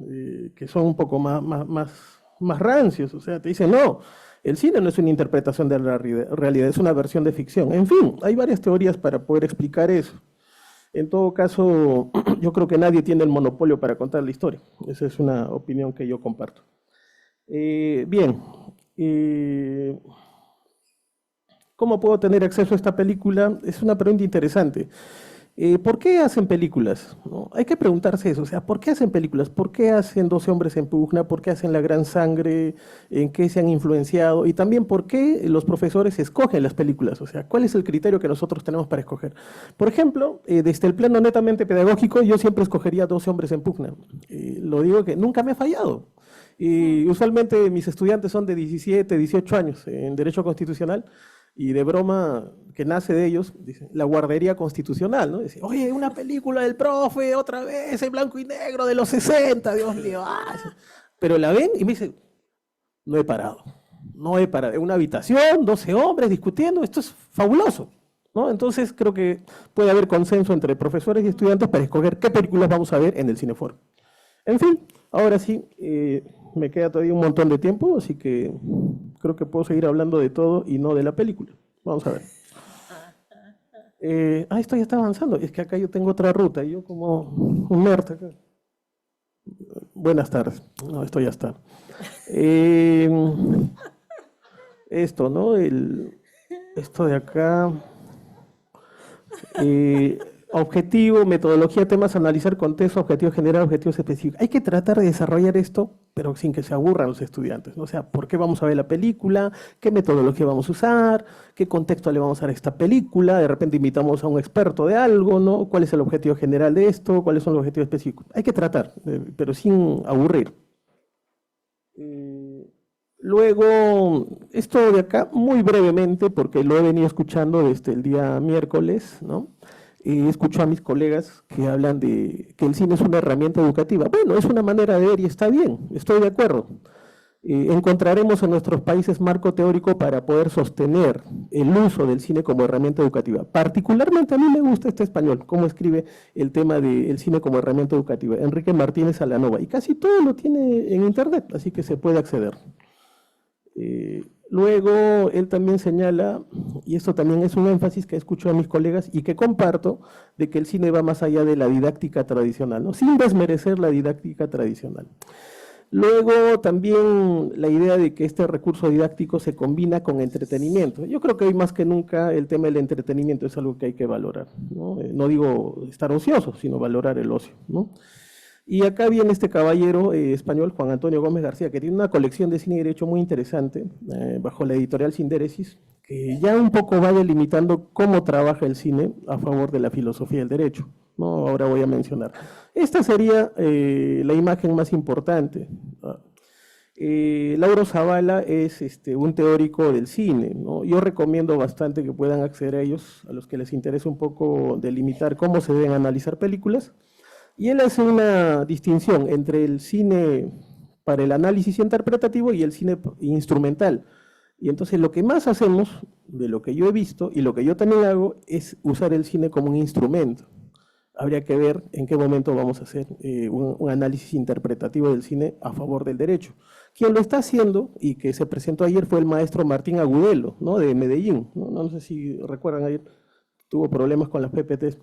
Que son un poco más rancios. O sea, te dicen, no, el cine no es una interpretación de la realidad, es una versión de ficción. En fin, hay varias teorías para poder explicar eso. En todo caso, yo creo que nadie tiene el monopolio para contar la historia. Esa es una opinión que yo comparto. Bien, ¿cómo puedo tener acceso a esta película? Es una pregunta interesante. ¿Por qué hacen películas? ¿No? Hay que preguntarse eso, o sea, ¿por qué hacen películas? ¿Por qué hacen 12 hombres en pugna? ¿Por qué hacen La Gran Sangre? ¿En qué se han influenciado? Y también, ¿por qué los profesores escogen las películas? O sea, ¿cuál es el criterio que nosotros tenemos para escoger? Por ejemplo, desde el plano netamente pedagógico, yo siempre escogería 12 hombres en pugna. Lo digo que nunca me ha fallado. Y usualmente mis estudiantes son de 17, 18 años en Derecho Constitucional. Y de broma que nace de ellos, dicen, la guardería constitucional, ¿no? Dice, oye, una película del profe, otra vez, en blanco y negro, de los 60, Dios mío. Pero la ven y me dicen, no he parado, no he parado. En una habitación, 12 hombres discutiendo, esto es fabuloso, ¿no? Entonces creo que puede haber consenso entre profesores y estudiantes para escoger qué películas vamos a ver en el Cineforo. En fin, ahora sí, me queda todavía un montón de tiempo, así que creo que puedo seguir hablando de todo y no de la película. Vamos a ver. Esto ya está avanzando. Es que acá yo tengo otra ruta, yo como un nerd acá. Buenas tardes. No, esto ya está. Esto, ¿no? Esto de acá. Objetivo, metodología, temas, analizar contexto, objetivo general, objetivos específicos. Hay que tratar de desarrollar esto, pero sin que se aburran los estudiantes, ¿no? O sea, ¿por qué vamos a ver la película? ¿Qué metodología vamos a usar? ¿Qué contexto le vamos a dar a esta película? De repente invitamos a un experto de algo, ¿no? ¿Cuál es el objetivo general de esto? ¿Cuáles son los objetivos específicos? Hay que tratar, pero sin aburrir. Luego, esto de acá, muy brevemente, porque lo he venido escuchando desde el día miércoles, ¿no? Escucho a mis colegas que hablan de que el cine es una herramienta educativa. Bueno, es una manera de ver y está bien, estoy de acuerdo. Encontraremos en nuestros países marco teórico para poder sostener el uso del cine como herramienta educativa. Particularmente a mí me gusta este español, cómo escribe el tema del cine como herramienta educativa, Enrique Martínez Alanova, y casi todo lo tiene en internet, así que se puede acceder. Luego, él también señala, y esto también es un énfasis que escucho a mis colegas y que comparto, de que el cine va más allá de la didáctica tradicional, ¿no? Sin desmerecer la didáctica tradicional. Luego, también la idea de que este recurso didáctico se combina con entretenimiento. Yo creo que hoy más que nunca el tema del entretenimiento es algo que hay que valorar, ¿no? No digo estar ocioso, sino valorar el ocio, ¿no? Y acá viene este caballero español, Juan Antonio Gómez García, que tiene una colección de cine y derecho muy interesante, bajo la editorial Sindéresis, que ya un poco va delimitando cómo trabaja el cine a favor de la filosofía del derecho, ¿no? Ahora voy a mencionar. Esta sería la imagen más importante. Lauro Zavala es un teórico del cine, ¿no? Yo recomiendo bastante que puedan acceder a ellos, a los que les interese un poco delimitar cómo se deben analizar películas. Y él hace una distinción entre el cine para el análisis interpretativo y el cine instrumental. Y entonces lo que más hacemos, de lo que yo he visto y lo que yo también hago, es usar el cine como un instrumento. Habría que ver en qué momento vamos a hacer un análisis interpretativo del cine a favor del derecho. Quien lo está haciendo, y que se presentó ayer, fue el maestro Martín Agudelo, ¿no? De Medellín. No sé si recuerdan, ayer tuvo problemas con las PPTs.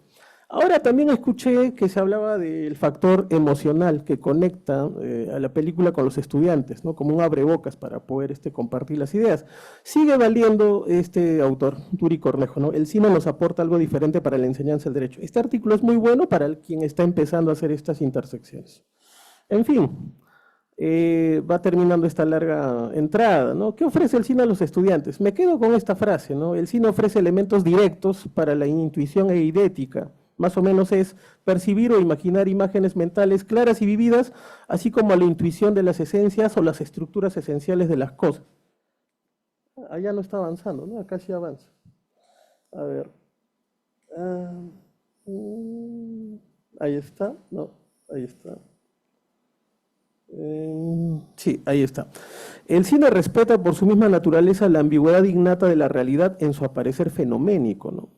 Ahora también escuché que se hablaba del factor emocional que conecta a la película con los estudiantes, ¿no? Como un abrebocas para poder compartir las ideas. Sigue valiendo este autor, Turi Cornejo, ¿no? El cine nos aporta algo diferente para la enseñanza del derecho. Este artículo es muy bueno para quien está empezando a hacer estas intersecciones. En fin, va terminando esta larga entrada, ¿no? ¿Qué ofrece el cine a los estudiantes? Me quedo con esta frase, ¿no? El cine ofrece elementos directos para la intuición e idética, Más o menos es percibir o imaginar imágenes mentales claras y vividas, así como la intuición de las esencias o las estructuras esenciales de las cosas. Allá no está avanzando, ¿no? Acá sí avanza. A ver. Ahí está, no, ahí está. Sí, ahí está. El cine respeta por su misma naturaleza la ambigüedad innata de la realidad en su aparecer fenoménico, ¿no?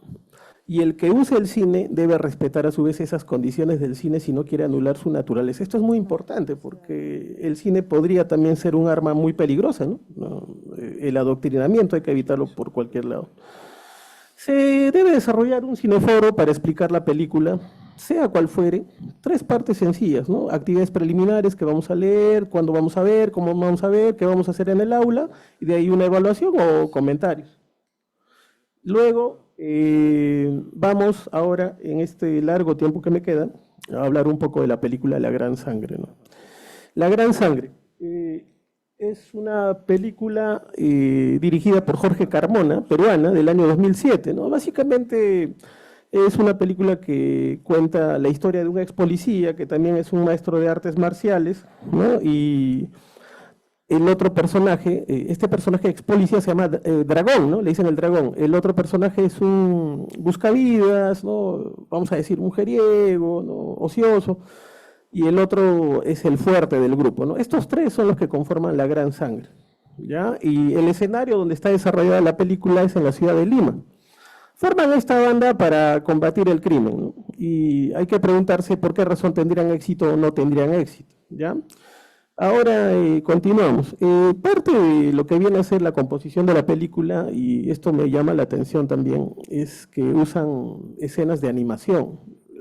Y el que use el cine debe respetar a su vez esas condiciones del cine si no quiere anular su naturaleza. Esto es muy importante porque el cine podría también ser un arma muy peligrosa, ¿no? El adoctrinamiento hay que evitarlo por cualquier lado. Se debe desarrollar un cineforo para explicar la película, sea cual fuere, 3 partes sencillas, ¿no? Actividades preliminares que vamos a leer, cuándo vamos a ver, cómo vamos a ver, qué vamos a hacer en el aula, y de ahí una evaluación o comentarios. Luego, vamos ahora, en este largo tiempo que me queda, a hablar un poco de la película La Gran Sangre, ¿no? La Gran Sangre es una película dirigida por Jorge Carmona, peruana, del año 2007, ¿no? Básicamente es una película que cuenta la historia de un ex policía que también es un maestro de artes marciales, ¿no? Y el otro personaje, este personaje ex policía se llama Dragón, ¿no? Le dicen el Dragón. El otro personaje es un buscavidas, ¿no? Vamos a decir mujeriego, ¿no? Ocioso. Y el otro es el fuerte del grupo, ¿no? Estos 3 son los que conforman La Gran Sangre, ¿ya? Y el escenario donde está desarrollada la película es en la ciudad de Lima. Forman esta banda para combatir el crimen, ¿no? Y hay que preguntarse por qué razón tendrían éxito o no tendrían éxito, ¿ya? Ahora continuamos. Parte de lo que viene a ser la composición de la película, y esto me llama la atención también, es que usan escenas de animación,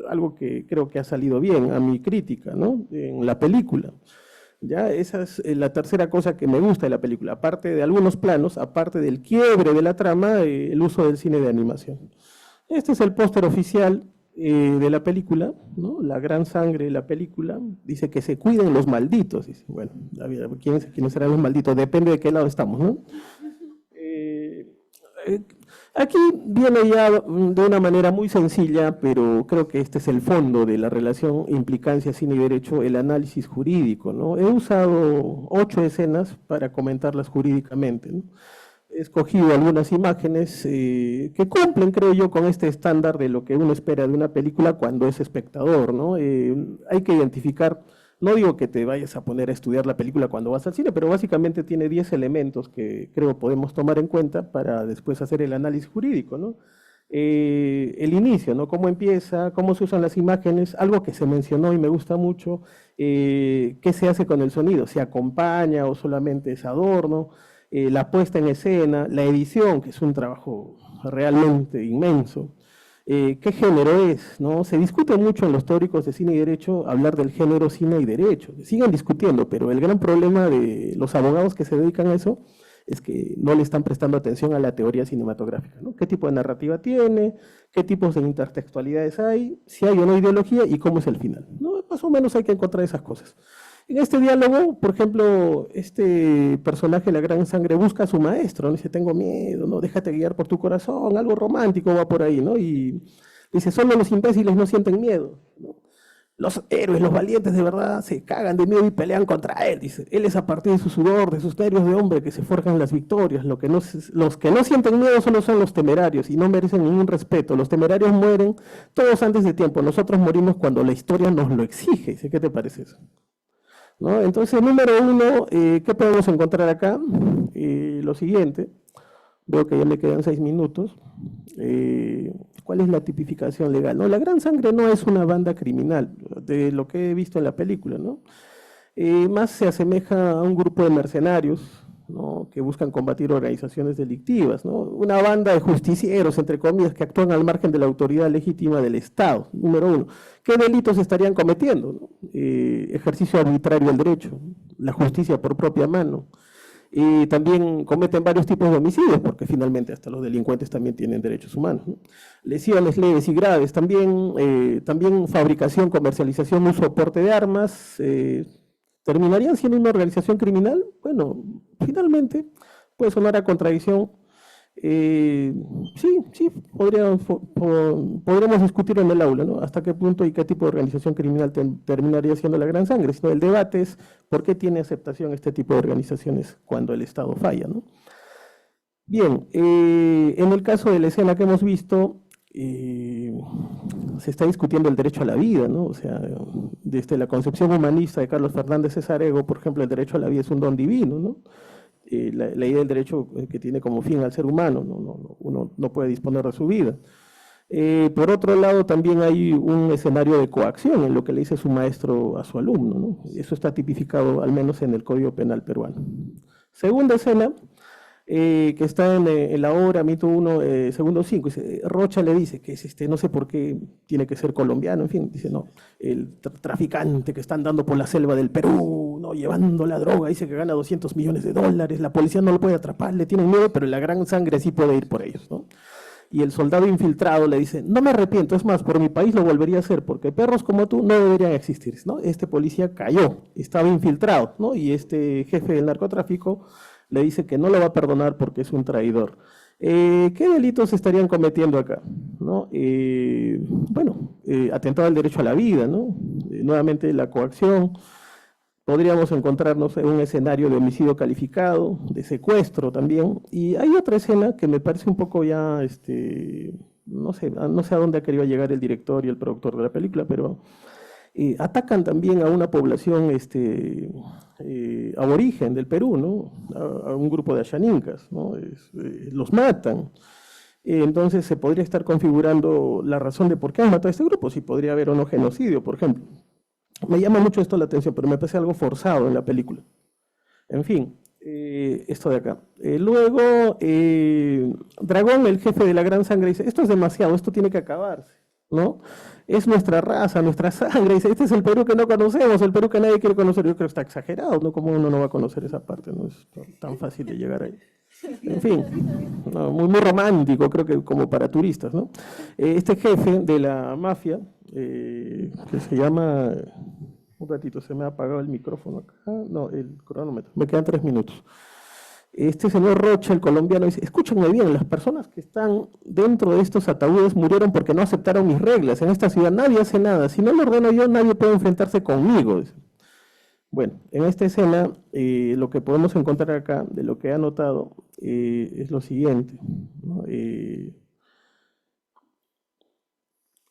algo que creo que ha salido bien a mi crítica, ¿no? En la película. Ya, esa es la tercera cosa que me gusta de la película, aparte de algunos planos, aparte del quiebre de la trama, el uso del cine de animación. Este es el póster oficial de la película, ¿no? La Gran Sangre de la película, dice que se cuiden los malditos. Dice, bueno, ¿quiénes serán los malditos? Depende de qué lado estamos, ¿no? Aquí viene ya de una manera muy sencilla, pero creo que este es el fondo de la relación implicancia cine y derecho, el análisis jurídico, ¿no? He usado 8 escenas para comentarlas jurídicamente, ¿no? He escogido algunas imágenes que cumplen, creo yo, con este estándar de lo que uno espera de una película cuando es espectador, ¿no? Hay que identificar, no digo que te vayas a poner a estudiar la película cuando vas al cine, pero básicamente tiene 10 elementos que creo podemos tomar en cuenta para después hacer el análisis jurídico, ¿no? El inicio, ¿no? Cómo empieza, cómo se usan las imágenes, algo que se mencionó y me gusta mucho, qué se hace con el sonido, se acompaña o solamente es adorno, la puesta en escena, la edición, que es un trabajo realmente inmenso, qué género es, ¿no? Se discute mucho en los teóricos de cine y derecho hablar del género cine y derecho, sigan discutiendo, pero el gran problema de los abogados que se dedican a eso es que no le están prestando atención a la teoría cinematográfica, ¿no? ¿Qué tipo de narrativa tiene? ¿Qué tipos de intertextualidades hay? Si hay o no ideología y cómo es el final, ¿no? Más o menos hay que encontrar esas cosas. En este diálogo, por ejemplo, este personaje, La Gran Sangre, busca a su maestro, ¿no? Dice, tengo miedo, ¿no? Déjate guiar por tu corazón, algo romántico va por ahí, ¿no? Y dice, solo los imbéciles no sienten miedo, ¿no? Los héroes, los valientes de verdad se cagan de miedo y pelean contra él, dice. Él es a partir de su sudor, de sus nervios de hombre que se forjan las victorias. Los que no sienten miedo solo son los temerarios y no merecen ningún respeto. Los temerarios mueren todos antes de tiempo. Nosotros morimos cuando la historia nos lo exige. Dice, ¿qué te parece eso? ¿No? Entonces, número 1, ¿qué podemos encontrar acá? Lo siguiente, veo que ya me quedan 6 minutos. ¿Cuál es la tipificación legal? No, La Gran Sangre no es una banda criminal, de lo que he visto en la película, ¿no? Más se asemeja a un grupo de mercenarios, ¿no? Que buscan combatir organizaciones delictivas, ¿no? Una banda de justicieros, entre comillas, que actúan al margen de la autoridad legítima del Estado, número 1. ¿Qué delitos estarían cometiendo? ¿No? Ejercicio arbitrario del derecho, la justicia por propia mano. También cometen varios tipos de homicidios, porque finalmente hasta los delincuentes también tienen derechos humanos, ¿no? Lesiones leves y graves, también fabricación, comercialización, uso o porte de armas. ¿Terminarían siendo una organización criminal? Bueno, finalmente puede sonar a contradicción, Sí, podríamos discutir en el aula, ¿no? Hasta qué punto y qué tipo de organización criminal terminaría siendo la Gran Sangre. Sino el debate es por qué tiene aceptación este tipo de organizaciones cuando el Estado falla, ¿no? Bien, en el caso de la escena que hemos visto, se está discutiendo el derecho a la vida, ¿no? O sea, desde la concepción humanista de Carlos Fernández Cesarego, por ejemplo, el derecho a la vida es un don divino, ¿no? La idea del derecho que tiene como fin al ser humano, ¿no? Uno no puede disponer de su vida. Por otro lado, también hay un escenario de coacción en lo que le dice su maestro a su alumno, ¿no? Eso está tipificado al menos en el Código Penal peruano. Segunda escena, que está en la obra Mito 1, segundo 5, Rocha le dice que es no sé por qué tiene que ser colombiano, en fin, dice, no, el traficante que está andando por la selva del Perú, ¿no? Llevando la droga, dice que gana $200 millones, la policía no lo puede atrapar, le tienen miedo, pero la Gran Sangre sí puede ir por ellos, ¿no? Y el soldado infiltrado le dice, no me arrepiento, es más, por mi país lo volvería a hacer, porque perros como tú no deberían existir, ¿no? Este policía cayó, estaba infiltrado, ¿no? Y este jefe del narcotráfico le dice que no lo va a perdonar porque es un traidor. ¿Qué delitos estarían cometiendo acá? ¿No? Atentado al derecho a la vida, ¿no? Nuevamente la coacción. Podríamos encontrarnos en un escenario de homicidio calificado, de secuestro también. Y hay otra escena que me parece un poco ya, no sé a dónde ha querido llegar el director y el productor de la película, pero atacan también a una población aborigen del Perú, ¿no? A un grupo de Ashanincas, ¿no? Los matan. Entonces se podría estar configurando la razón de por qué han matado a este grupo, si podría haber o no genocidio, por ejemplo. Me llama mucho esto la atención, pero me parece algo forzado en la película. En fin, esto de acá. Luego, Dragón, el jefe de la Gran Sangre, dice, esto es demasiado, esto tiene que acabarse, ¿no? Es nuestra raza, nuestra sangre, dice, este es el Perú que no conocemos, el Perú que nadie quiere conocer. Yo creo que está exagerado, ¿no? ¿Cómo uno no va a conocer esa parte? No es tan fácil de llegar ahí. En fin, no, muy romántico, creo que como para turistas, ¿no? Este jefe de la mafia, que se llama, un ratito, se me ha apagado el micrófono acá, no, el cronómetro, me quedan 3 minutos. Este señor Rocha, el colombiano, dice, escúchenme bien, las personas que están dentro de estos ataúdes murieron porque no aceptaron mis reglas. En esta ciudad nadie hace nada, si no lo ordeno yo, nadie puede enfrentarse conmigo. Dice. Bueno, en esta escena, lo que podemos encontrar acá, de lo que he anotado, es lo siguiente, ¿no?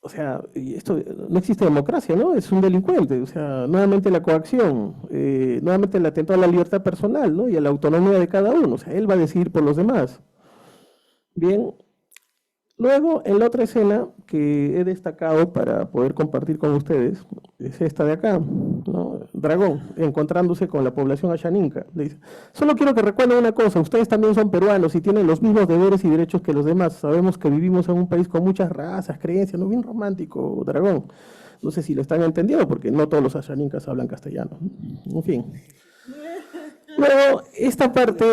O sea, esto no existe democracia, ¿no? Es un delincuente, o sea, nuevamente la coacción, nuevamente el atentado a la libertad personal, ¿no? Y a la autonomía de cada uno, o sea, él va a decidir por los demás. Bien, luego, en la otra escena que he destacado para poder compartir con ustedes, es esta de acá, ¿no? Dragón, encontrándose con la población ashaninka, le dice, solo quiero que recuerden una cosa, ustedes también son peruanos y tienen los mismos deberes y derechos que los demás, sabemos que vivimos en un país con muchas razas, creencias, ¿no? Bien romántico, Dragón. No sé si lo están entendiendo, porque no todos los ashaninkas hablan castellano, en fin. Luego, esta parte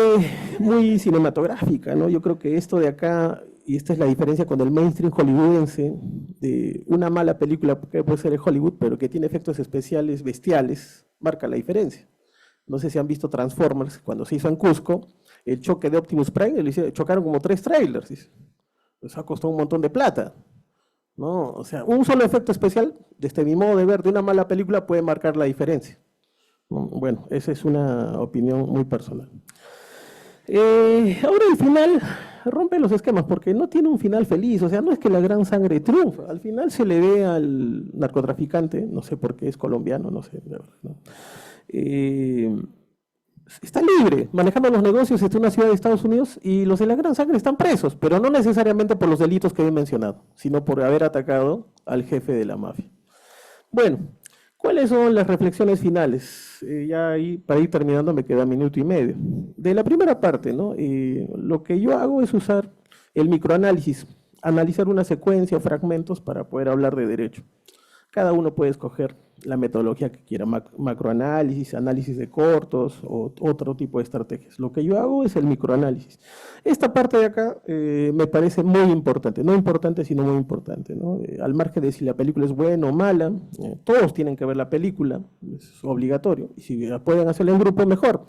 muy cinematográfica, ¿no? Yo creo que esto de acá, y esta es la diferencia con el mainstream hollywoodense, de una mala película que puede ser de Hollywood, pero que tiene efectos especiales bestiales, marca la diferencia. No sé si han visto Transformers, cuando se hizo en Cusco, el choque de Optimus Prime, chocaron como 3 trailers, eso ha costado un montón de plata, ¿no? O sea, un solo efecto especial, desde mi modo de ver, de una mala película puede marcar la diferencia. Bueno, esa es una opinión muy personal. Ahora el final rompe los esquemas porque no tiene un final feliz, o sea, no es que la Gran Sangre triunfa, al final se le ve al narcotraficante, no sé por qué es colombiano, no sé, de verdad, ¿no? Está libre, manejando los negocios desde una ciudad de Estados Unidos y los de la Gran Sangre están presos, pero no necesariamente por los delitos que he mencionado, sino por haber atacado al jefe de la mafia. Bueno, ¿cuáles son las reflexiones finales? Ya ahí, para ir terminando, me queda 1 minuto y medio. De la primera parte, ¿no? Lo que yo hago es usar el microanálisis, analizar una secuencia o fragmentos para poder hablar de derecho. Cada uno puede escoger la metodología que quiera, macroanálisis, análisis de cortos o otro tipo de estrategias. Lo que yo hago es el microanálisis. Esta parte de acá me parece muy importante, no importante sino muy importante, ¿no? Al margen de si la película es buena o mala, todos tienen que ver la película, es obligatorio, y si pueden hacerlo en grupo mejor.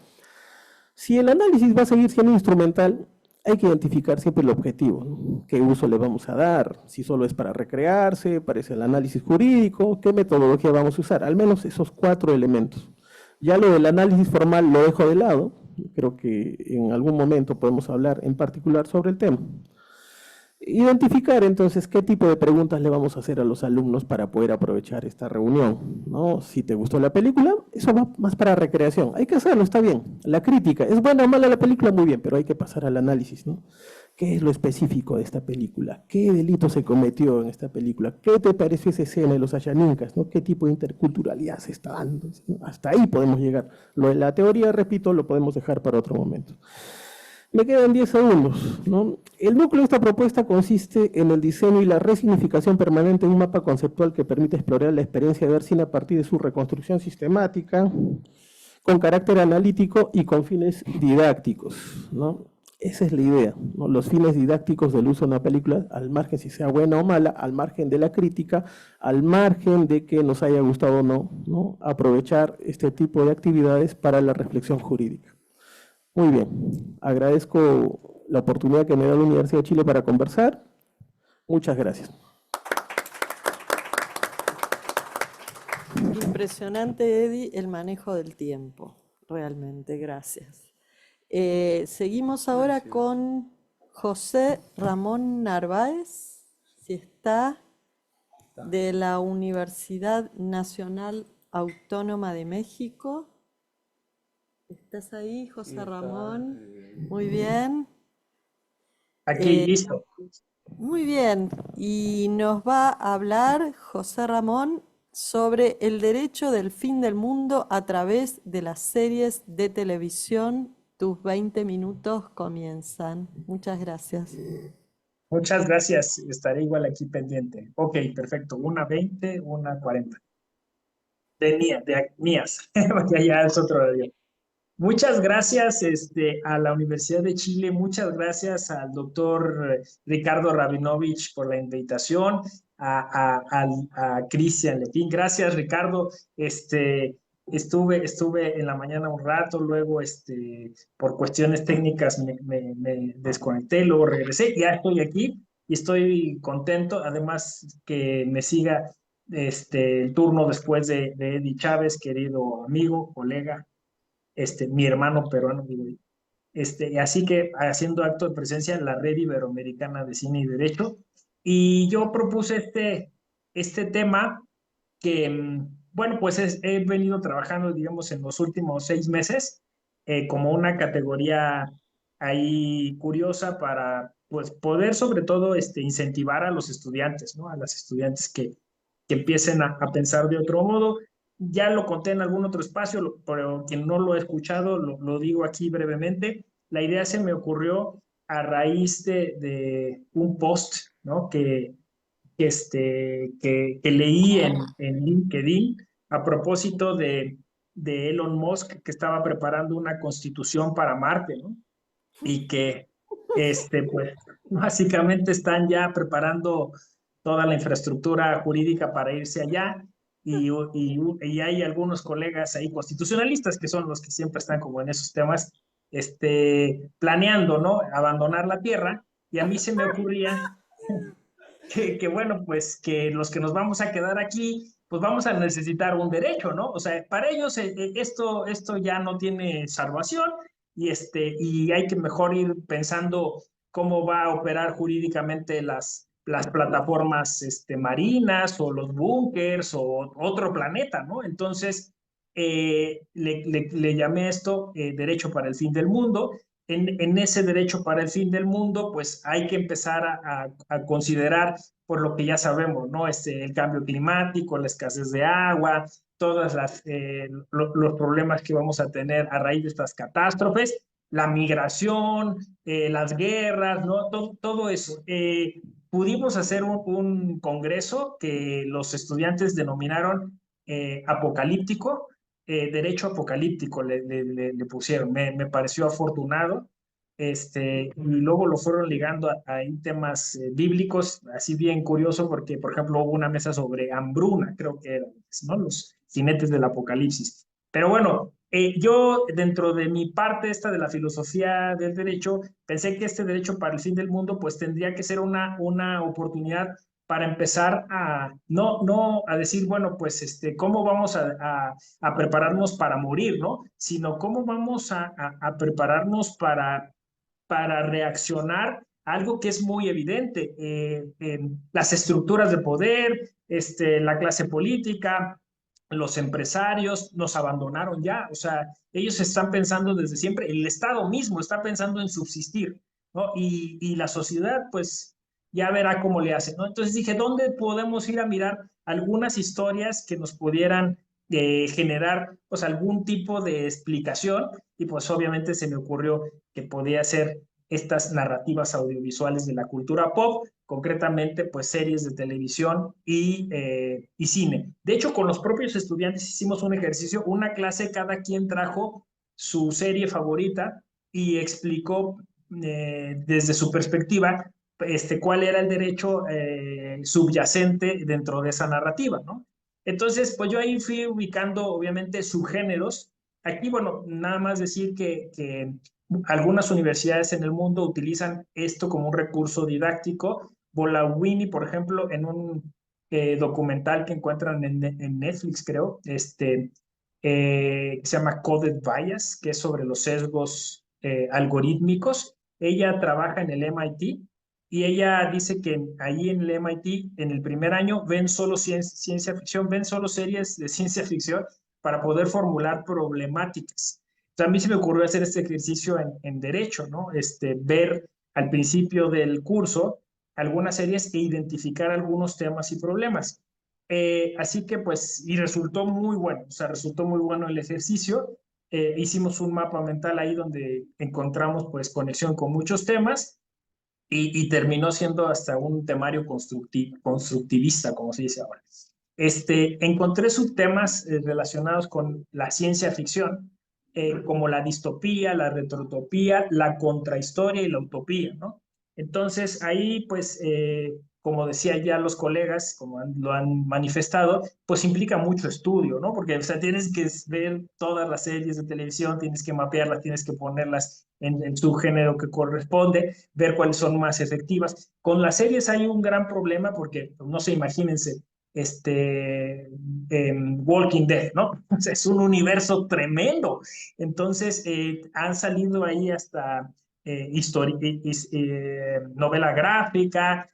Si el análisis va a seguir siendo instrumental, hay que identificar siempre el objetivo, ¿no? ¿Qué uso le vamos a dar? Si solo es para recrearse, para el análisis jurídico, ¿qué metodología vamos a usar? Al menos esos 4 elementos. Ya lo del análisis formal lo dejo de lado, creo que en algún momento podemos hablar en particular sobre el tema. Identificar entonces qué tipo de preguntas le vamos a hacer a los alumnos para poder aprovechar esta reunión, ¿no? Si te gustó la película, eso va más para recreación. Hay que hacerlo, está bien. La crítica, ¿es buena o mala la película? Muy bien, pero hay que pasar al análisis, ¿no? ¿Qué es lo específico de esta película? ¿Qué delito se cometió en esta película? ¿Qué te pareció esa escena de los Ayanincas, ¿no? ¿Qué tipo de interculturalidad se está dando? Hasta ahí podemos llegar. Lo de la teoría, repito, lo podemos dejar para otro momento. Me quedan 10 segundos, ¿no? El núcleo de esta propuesta consiste en el diseño y la resignificación permanente de un mapa conceptual que permite explorar la experiencia de ver cine a partir de su reconstrucción sistemática, con carácter analítico y con fines didácticos, ¿no? Esa es la idea, ¿no? Los fines didácticos del uso de una película, al margen si sea buena o mala, al margen de la crítica, al margen de que nos haya gustado o no, ¿no? Aprovechar este tipo de actividades para la reflexión jurídica. Muy bien, agradezco la oportunidad que me da la Universidad de Chile para conversar. Muchas gracias. Impresionante, Eddie, el manejo del tiempo. Realmente, gracias. Seguimos ahora con José Ramón Narváez, si está, de la Universidad Nacional Autónoma de México. ¿Estás ahí, José Ramón? Muy bien. Aquí, listo. Muy bien. Y nos va a hablar José Ramón sobre el derecho del fin del mundo a través de las series de televisión. Tus 20 minutos comienzan. Muchas gracias. Muchas gracias. Estaré igual aquí pendiente. Ok, perfecto. 1:20, 1:40. De mías. Ya es otro día. Muchas gracias a la Universidad de Chile, muchas gracias al doctor Ricardo Rabinovich por la invitación, a Cristian Lepín. Gracias, Ricardo. Estuve en la mañana un rato, luego por cuestiones técnicas me desconecté, luego regresé, ya estoy aquí y estoy contento. Además, que me siga el turno después de Eddie Chávez, querido amigo, colega, mi hermano peruano, digo yo. Así que haciendo acto de presencia en la Red Iberoamericana de Cine y Derecho, y yo propuse este tema que, bueno, pues he venido trabajando, digamos, en los últimos 6 meses, como una categoría ahí curiosa para, pues, poder sobre todo incentivar a los estudiantes, ¿no? A las estudiantes que empiecen a pensar de otro modo. Ya lo conté en algún otro espacio, pero quien no lo ha escuchado, lo digo aquí brevemente. La idea se me ocurrió a raíz de un post, ¿no? Que leí en LinkedIn a propósito de Elon Musk, que estaba preparando una constitución para Marte, ¿no? Y que, pues, básicamente están ya preparando toda la infraestructura jurídica para irse allá. Y hay algunos colegas ahí constitucionalistas que son los que siempre están como en esos temas, planeando, ¿no? Abandonar la Tierra. Y a mí se me ocurría bueno, pues que los que nos vamos a quedar aquí, pues vamos a necesitar un derecho, ¿no? O sea, para ellos esto ya no tiene salvación y hay que mejor ir pensando cómo va a operar jurídicamente las plataformas marinas o los búnkers o otro planeta, ¿no? Entonces, le llamé esto derecho para el fin del mundo. En ese derecho para el fin del mundo, pues hay que empezar a considerar por lo que ya sabemos, ¿no? El cambio climático, la escasez de agua, todos los problemas que vamos a tener a raíz de estas catástrofes, la migración, las guerras, ¿no? Todo eso. Pudimos hacer un congreso que los estudiantes denominaron apocalíptico, derecho apocalíptico le pusieron. Me pareció afortunado. Y luego lo fueron ligando a temas bíblicos, así bien curioso, porque, por ejemplo, hubo una mesa sobre hambruna, creo que era, ¿no? Los jinetes del apocalipsis. Pero bueno, Yo, dentro de mi parte esta de la filosofía del derecho, pensé que este derecho para el fin del mundo pues tendría que ser una oportunidad para empezar a, no a decir, bueno, pues, cómo vamos a prepararnos para morir, ¿no? Sino cómo vamos a prepararnos para reaccionar a algo que es muy evidente, las estructuras de poder, la clase política, los empresarios nos abandonaron ya, o sea, ellos están pensando desde siempre, el Estado mismo está pensando en subsistir, ¿no? Y la sociedad, pues, ya verá cómo le hace, ¿no? Entonces dije, ¿dónde podemos ir a mirar algunas historias que nos pudieran generar, pues, algún tipo de explicación? Y pues obviamente se me ocurrió que podía ser estas narrativas audiovisuales de la cultura pop, concretamente pues series de televisión y cine. De hecho, con los propios estudiantes hicimos un ejercicio, una clase, cada quien trajo su serie favorita y explicó desde su perspectiva cuál era el derecho subyacente dentro de esa narrativa, ¿no? Entonces, pues yo ahí fui ubicando, obviamente, subgéneros. Aquí, bueno, nada más decir que algunas universidades en el mundo utilizan esto como un recurso didáctico. Bolawini, por ejemplo, en un documental que encuentran en Netflix, creo, que se llama Coded Bias, que es sobre los sesgos algorítmicos. Ella trabaja en el MIT y ella dice que ahí en el MIT, en el primer año, ven solo ciencia ficción, ven solo series de ciencia ficción para poder formular problemáticas. Entonces, a mí se me ocurrió hacer este ejercicio en derecho, ¿no? Ver al principio del curso algunas series e identificar algunos temas y problemas. Así que pues, y resultó muy bueno, o sea, resultó muy bueno el ejercicio. Hicimos un mapa mental ahí donde encontramos pues conexión con muchos temas y terminó siendo hasta un temario constructivista, como se dice ahora. Encontré subtemas relacionados con la ciencia ficción, como la distopía, la retrotopía, la contrahistoria y la utopía, ¿no? Entonces ahí, pues, como decía ya los colegas, como lo han manifestado, pues implica mucho estudio, ¿no? Porque, o sea, tienes que ver todas las series de televisión, tienes que mapearlas, tienes que ponerlas en su género que corresponde, ver cuáles son más efectivas. Con las series hay un gran problema porque, no sé, imagínense, Walking Dead, ¿no? Es un universo tremendo. Entonces, han salido ahí hasta novela gráfica,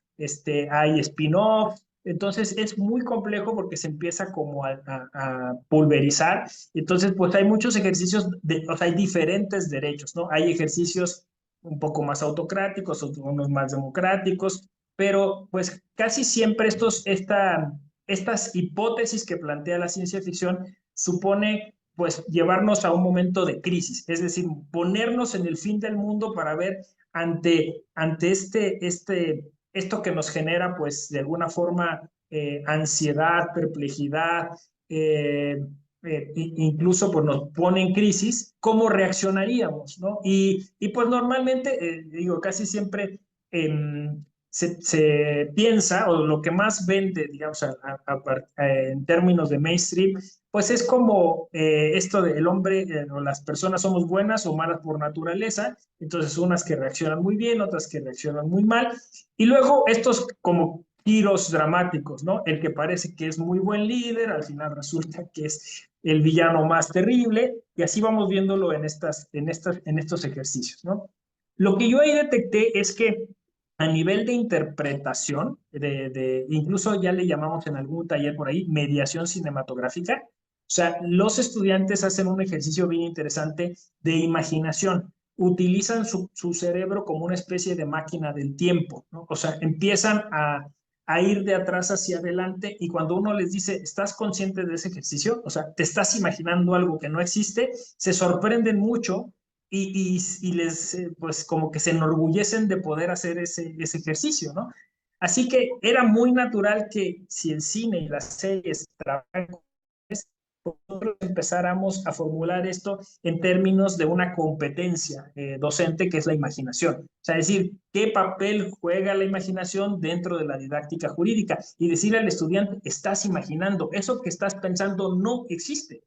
hay spin-off. Entonces, es muy complejo porque se empieza como a pulverizar. Entonces, pues hay muchos ejercicios, o sea, hay diferentes derechos, ¿no? Hay ejercicios un poco más autocráticos, unos más democráticos, pero pues casi siempre estas hipótesis que plantea la ciencia ficción supone pues llevarnos a un momento de crisis, es decir, ponernos en el fin del mundo para ver ante esto que nos genera pues de alguna forma ansiedad, perplejidad, incluso pues nos pone en crisis, ¿cómo reaccionaríamos, ¿no? Y pues normalmente, digo, casi siempre se piensa, o lo que más vende, digamos, en términos de mainstream, pues es como esto de el hombre o las personas somos buenas o malas por naturaleza, entonces unas que reaccionan muy bien, otras que reaccionan muy mal, y luego estos como giros dramáticos, ¿no? El que parece que es muy buen líder, al final resulta que es el villano más terrible, y así vamos viéndolo en estos ejercicios, ¿no? Lo que yo ahí detecté es que a nivel de interpretación, incluso ya le llamamos en algún taller por ahí, mediación cinematográfica, o sea, los estudiantes hacen un ejercicio bien interesante de imaginación. Utilizan su cerebro como una especie de máquina del tiempo, ¿no? O sea, empiezan a ir de atrás hacia adelante y cuando uno les dice, ¿estás consciente de ese ejercicio? O sea, ¿te estás imaginando algo que no existe? Se sorprenden mucho y les, pues como que se enorgullecen de poder hacer ese ejercicio, ¿no? Así que era muy natural que si el cine y las series trabajan con esto, nosotros empezáramos a formular esto en términos de una competencia docente que es la imaginación. O sea, decir, ¿qué papel juega la imaginación dentro de la didáctica jurídica? Y decirle al estudiante, estás imaginando, eso que estás pensando no existe.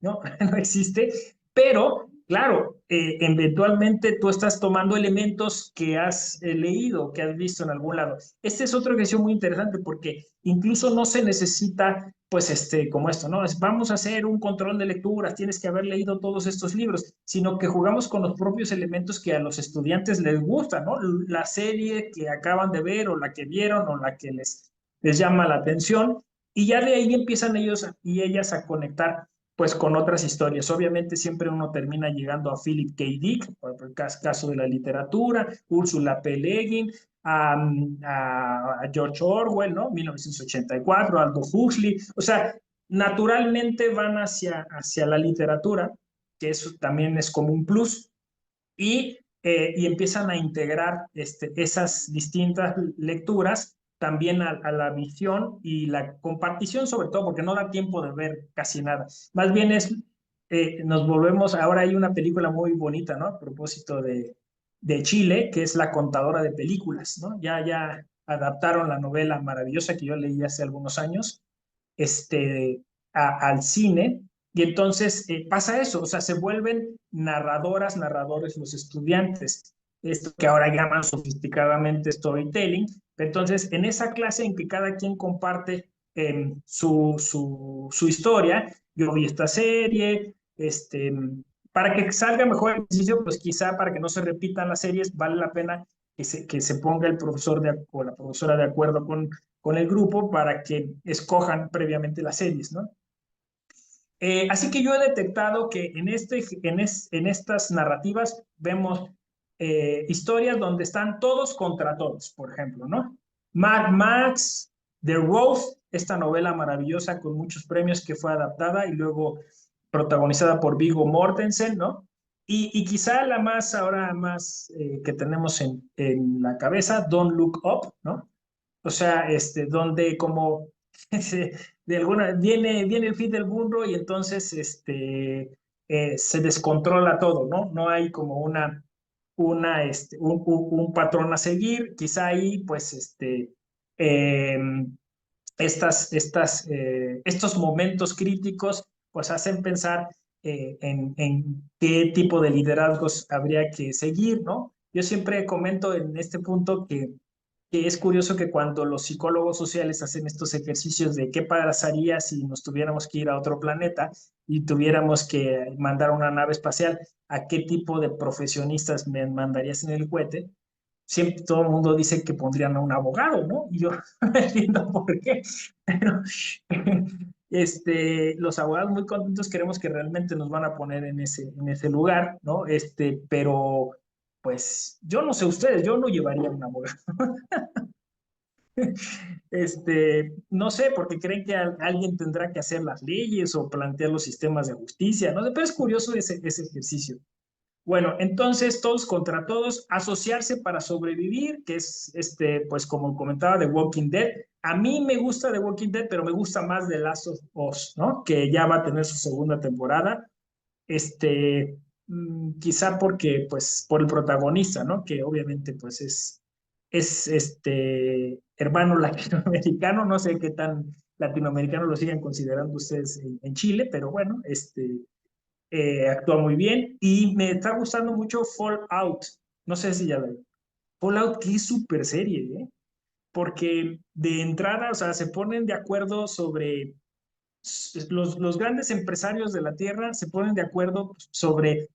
¿no? No existe, pero claro, eventualmente tú estás tomando elementos que has leído, que has visto en algún lado. Este es otro ejercicio muy interesante porque incluso no se necesita, pues, como esto, ¿no? Vamos a hacer un control de lecturas, tienes que haber leído todos estos libros, sino que jugamos con los propios elementos que a los estudiantes les gustan, ¿no? La serie que acaban de ver o la que vieron o la que les llama la atención y ya de ahí empiezan ellos y ellas a conectar pues con otras historias. Obviamente siempre uno termina llegando a Philip K. Dick, por el caso de la literatura, Ursula P. Le Guin, a George Orwell, ¿no? 1984, Aldous Huxley. O sea, naturalmente van hacia la literatura, que eso también es como un plus, y empiezan a integrar esas distintas lecturas también a la visión y la compartición, sobre todo porque no da tiempo de ver casi nada. Más bien nos volvemos, ahora hay una película muy bonita, ¿no? A propósito de Chile, que es La contadora de películas, ¿no? Ya adaptaron la novela maravillosa que yo leí hace algunos años, al cine, y entonces pasa eso, o sea, se vuelven narradoras, narradores los estudiantes, esto que ahora llaman sofisticadamente storytelling. Entonces, en esa clase en que cada quien comparte su historia, yo vi esta serie, para que salga mejor el ejercicio, pues quizá para que no se repitan las series, vale la pena que se ponga el profesor o la profesora de acuerdo con el grupo para que escojan previamente las series, ¿no? Así que yo he detectado que en estas narrativas vemos historias donde están todos contra todos, por ejemplo, ¿no? Mad Max, The Road, esta novela maravillosa con muchos premios que fue adaptada y luego protagonizada por Viggo Mortensen, ¿no? Y quizá la más ahora más que tenemos en la cabeza, Don't Look Up, ¿no? O sea, donde como de alguna viene el fin del mundo y entonces se descontrola todo, ¿no? No hay como un patrón a seguir. Quizá ahí, pues, eh, estos momentos críticos, pues, hacen pensar en qué tipo de liderazgos habría que seguir, ¿no? Yo siempre comento en este punto que es curioso que cuando los psicólogos sociales hacen estos ejercicios de qué pasaría si nos tuviéramos que ir a otro planeta y tuviéramos que mandar una nave espacial, ¿a qué tipo de profesionistas me mandarías en el cohete? Siempre todo el mundo dice que pondrían a un abogado, ¿no? Y yo no entiendo por qué, pero los abogados muy contentos queremos que realmente nos van a poner en ese lugar, ¿no? Pero pues yo no sé ustedes, yo no llevaría a un abogado. No sé, porque creen que alguien tendrá que hacer las leyes o plantear los sistemas de justicia, ¿no? Pero es curioso ese ejercicio. Bueno, entonces todos contra todos, asociarse para sobrevivir, que es, pues como comentaba, The Walking Dead. A mí me gusta The Walking Dead, pero me gusta más The Last of Us, ¿no? Que ya va a tener su segunda temporada. Quizá porque, pues, por el protagonista, ¿no? Que obviamente, pues, es hermano latinoamericano, no sé qué tan latinoamericano lo siguen considerando ustedes en Chile, pero bueno, actúa muy bien y me está gustando mucho Fallout, no sé si ya lo vi. Fallout, que es súper serie, ¿eh? Porque de entrada, o sea, se ponen de acuerdo sobre los grandes empresarios de la Tierra se ponen de acuerdo sobre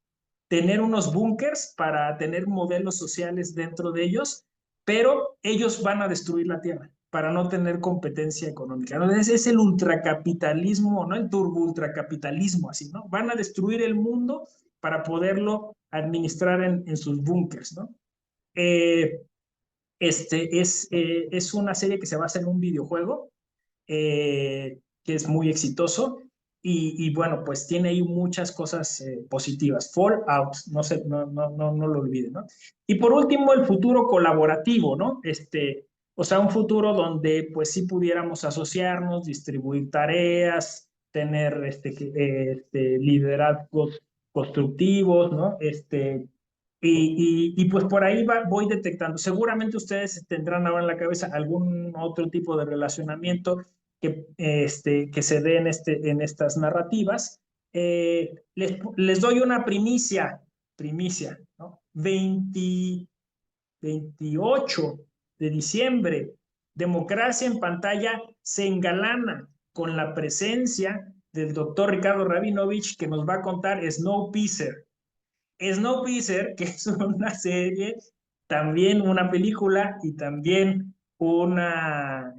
tener unos búnkers para tener modelos sociales dentro de ellos, pero ellos van a destruir la Tierra para no tener competencia económica. ¿No? Es el ultracapitalismo, ¿no? El turbo ultracapitalismo, así, ¿no? Van a destruir el mundo para poderlo administrar en sus búnkers, ¿no? Eh, es una serie que se basa en un videojuego que es muy exitoso y bueno, pues tiene ahí muchas cosas positivas. Fallout, no, sé, no lo olviden, ¿no? Y por último, el futuro colaborativo, ¿no? O sea, un futuro donde pues sí pudiéramos asociarnos, distribuir tareas, tener liderazgos constructivos, ¿no? Pues por ahí voy detectando. Seguramente ustedes tendrán ahora en la cabeza algún otro tipo de relacionamiento que se dé en estas narrativas. Les doy una primicia, ¿no? 28 de diciembre, Democracia en Pantalla se engalana con la presencia del doctor Ricardo Rabinovich, que nos va a contar Snowpiercer. Snowpiercer, que es una serie, también una película y también unos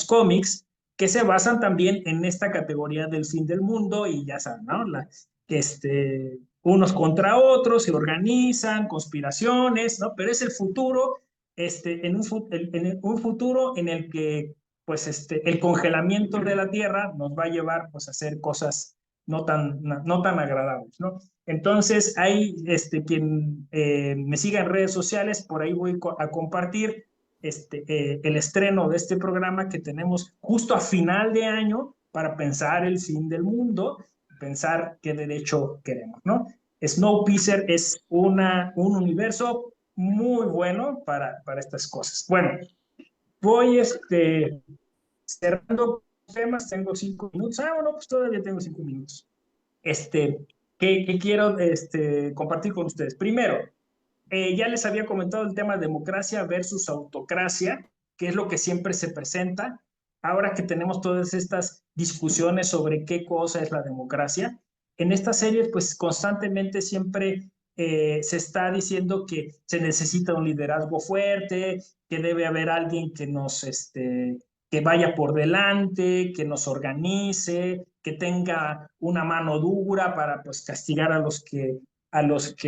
cómics que se basan también en esta categoría del fin del mundo y ya saben, ¿no? Unos contra otros, se organizan, conspiraciones, ¿no? Pero es el futuro, en un futuro en el que, pues, el congelamiento de la Tierra nos va a llevar, pues, a hacer cosas no tan agradables, ¿no? Entonces, ahí, quien me siga en redes sociales, por ahí voy a compartir el estreno de este programa que tenemos justo a final de año para pensar el fin del mundo, pensar qué derecho queremos, ¿no? Snowpiercer es un universo muy bueno para estas cosas. Bueno, voy cerrando temas, tengo 5 minutos. Bueno, pues todavía tengo 5 minutos. ¿Qué quiero compartir con ustedes? Primero, ya les había comentado el tema democracia versus autocracia, que es lo que siempre se presenta. Ahora que tenemos todas estas discusiones sobre qué cosa es la democracia, en estas series pues constantemente siempre se está diciendo que se necesita un liderazgo fuerte, que debe haber alguien que vaya por delante, que nos organice, que tenga una mano dura para pues castigar a los que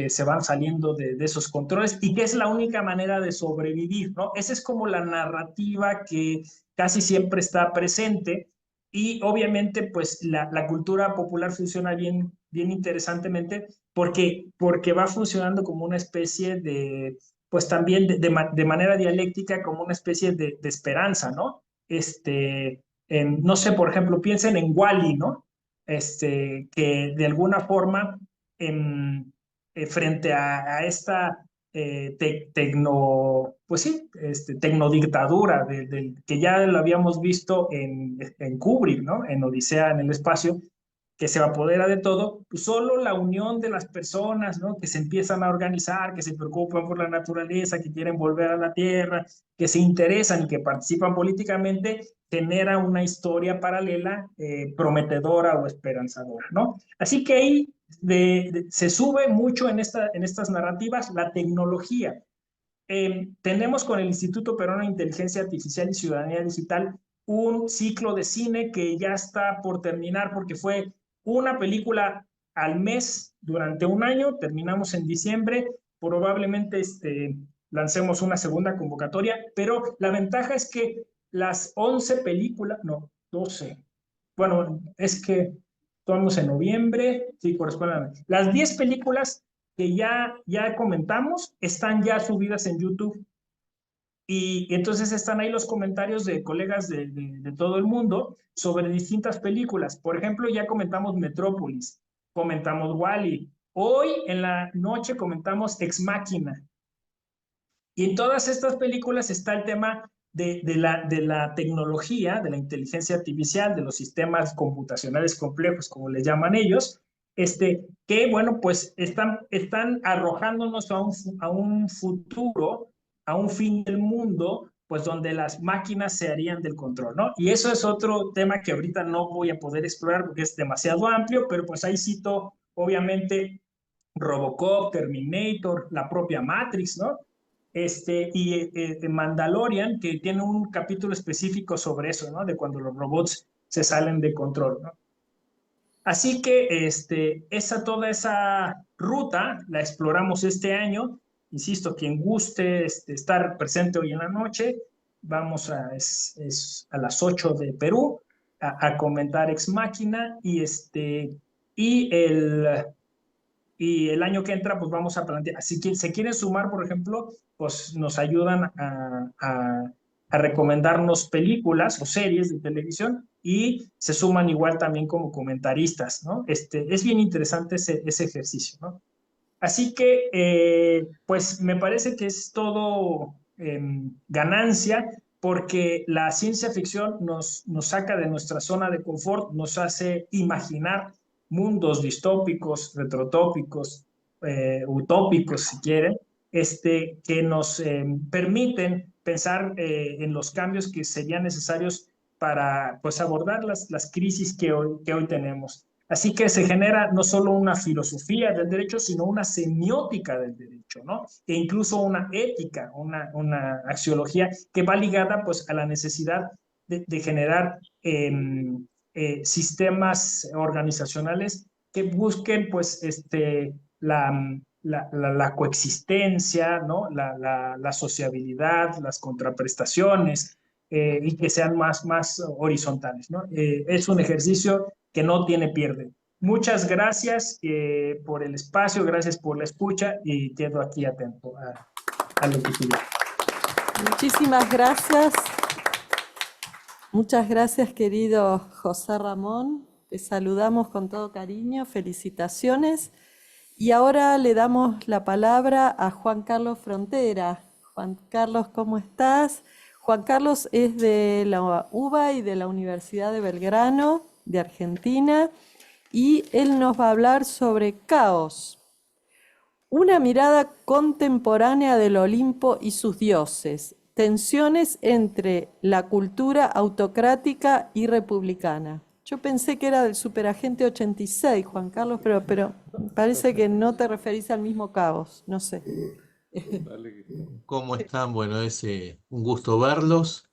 se van saliendo de esos controles y que es la única manera de sobrevivir, ¿no? Esa es como la narrativa que casi siempre está presente y obviamente pues la cultura popular funciona bien interesantemente porque va funcionando como una especie pues también de manera dialéctica como una especie de esperanza, ¿no? No sé, por ejemplo, piensen en Wall-E, ¿no? Que de alguna forma frente a esta pues sí, tecnodictadura que ya lo habíamos visto en Kubrick, ¿no? En Odisea en el espacio, que se apodera de todo, pues solo la unión de las personas, ¿no? Que se empiezan a organizar, que se preocupan por la naturaleza, que quieren volver a la tierra, que se interesan y que participan políticamente, genera una historia paralela prometedora o esperanzadora, ¿no? Así que ahí se sube mucho en estas narrativas la tecnología. Tenemos con el Instituto Peruano de Inteligencia Artificial y Ciudadanía Digital un ciclo de cine que ya está por terminar porque fue una película al mes durante un año, terminamos en diciembre, probablemente lancemos una segunda convocatoria, pero la ventaja es que las 11 películas, no, 12, bueno, es que estamos en noviembre, sí, corresponden. Las 10 películas que ya comentamos están ya subidas en YouTube. Y entonces están ahí los comentarios de colegas de todo el mundo sobre distintas películas. Por ejemplo, ya comentamos Metrópolis, comentamos Wall-E. Hoy en la noche comentamos Ex Machina. Y en todas estas películas está el tema de la tecnología, de la inteligencia artificial, de los sistemas computacionales complejos, como les llaman ellos, que, bueno, pues están arrojándonos a un futuro, a un fin del mundo, pues donde las máquinas se harían del control, ¿no? Y eso es otro tema que ahorita no voy a poder explorar porque es demasiado amplio, pero pues ahí cito, obviamente, Robocop, Terminator, la propia Matrix, ¿no? Mandalorian, que tiene un capítulo específico sobre eso, ¿no? De cuando los robots se salen de control, ¿no? Así que toda esa ruta la exploramos este año. Insisto, quien guste estar presente hoy en la noche, vamos es a las 8 de Perú a comentar Ex Machina y el año que entra, pues vamos a plantear, si se quieren sumar, por ejemplo, pues nos ayudan a recomendarnos películas o series de televisión y se suman igual también como comentaristas, ¿no? Es bien interesante ese ejercicio, ¿no? Así que, pues me parece que es todo ganancia porque la ciencia ficción nos saca de nuestra zona de confort, nos hace imaginar mundos distópicos, retrotópicos, utópicos, si quieren, que nos permiten pensar en los cambios que serían necesarios para pues, abordar las crisis que hoy tenemos. Así que se genera no solo una filosofía del derecho, sino una semiótica del derecho, ¿no? E incluso una ética, una axiología que va ligada pues, a la necesidad de generar sistemas organizacionales que busquen pues, la coexistencia, ¿no? La sociabilidad, las contraprestaciones, y que sean más horizontales, ¿no? Es un ejercicio que no tiene pierde. Muchas gracias por el espacio, gracias por la escucha y quedo aquí atento a lo que sigue. Muchísimas gracias. Muchas gracias, querido José Ramón. Te saludamos con todo cariño, felicitaciones. Y ahora le damos la palabra a Juan Carlos Frontera. Juan Carlos, ¿cómo estás? Juan Carlos es de la UBA y de la Universidad de Belgrano, de Argentina, y él nos va a hablar sobre caos. Una mirada contemporánea del Olimpo y sus dioses. Tensiones entre la cultura autocrática y republicana. Yo pensé que era del Superagente 86, Juan Carlos, pero parece que no te referís al mismo caos, no sé. ¿Cómo están? Bueno, es un gusto verlos.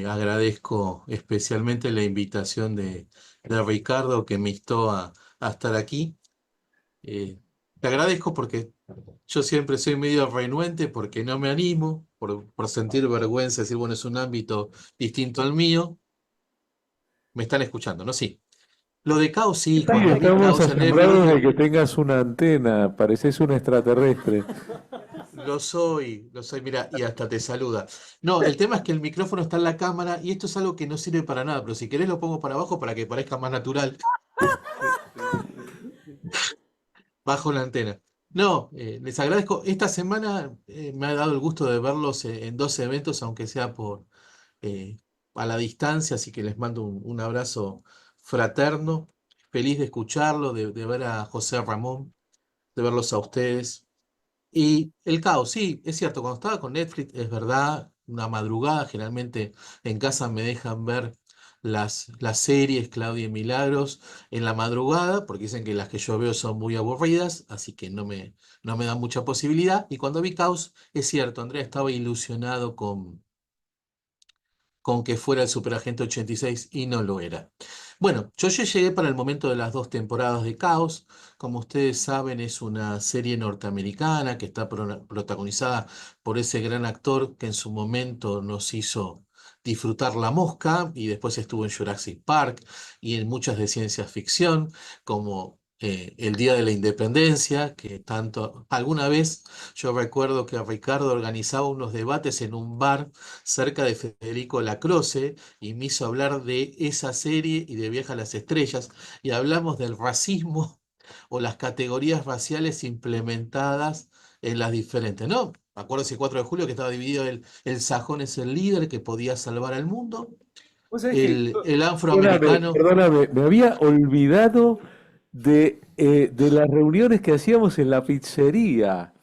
Agradezco especialmente la invitación de Ricardo que me instó a estar aquí. Te agradezco porque yo siempre soy medio renuente porque no me animo, por sentir vergüenza, decir, bueno, es un ámbito distinto al mío. Me están escuchando, ¿no? Sí. Lo de caos, sí, Sí, cuando vi estamos caos en asombrados de Netflix, que tengas una antena, pareces un extraterrestre. lo soy, mira, y hasta te saluda. No, el tema es que el micrófono está en la cámara y esto es algo que no sirve para nada, pero si querés lo pongo para abajo para que parezca más natural. Bajo la antena. No, les agradezco. Esta semana me ha dado el gusto de verlos en dos eventos, aunque sea eh, a la distancia, así que les mando un abrazo fraterno. Feliz de escucharlo, de ver a José Ramón, de verlos a ustedes. Y el caos, sí, es cierto, cuando estaba con Netflix, es verdad, una madrugada, generalmente en casa me dejan ver las series Claudia y Milagros en la madrugada, porque dicen que las que yo veo son muy aburridas, así que no me dan mucha posibilidad. Y cuando vi caos, es cierto, Andrea estaba ilusionado con que fuera el Superagente 86 y no lo era. Bueno, yo ya llegué para el momento de las dos temporadas de Caos. Como ustedes saben, es una serie norteamericana que está protagonizada por ese gran actor que en su momento nos hizo disfrutar La Mosca y después estuvo en Jurassic Park y en muchas de ciencia ficción, como El Día de la Independencia, que tanto alguna vez yo recuerdo que Ricardo organizaba unos debates en un bar cerca de Federico Lacroce y me hizo hablar de esa serie y de Viaje a las Estrellas y hablamos del racismo o las categorías raciales implementadas en las diferentes, ¿no? Me acuerdo ese 4 de julio que estaba dividido el sajón es el líder que podía salvar al mundo, Vos sabés que, el perdóname, afroamericano, perdóname, me había olvidado de las reuniones que hacíamos en la pizzería.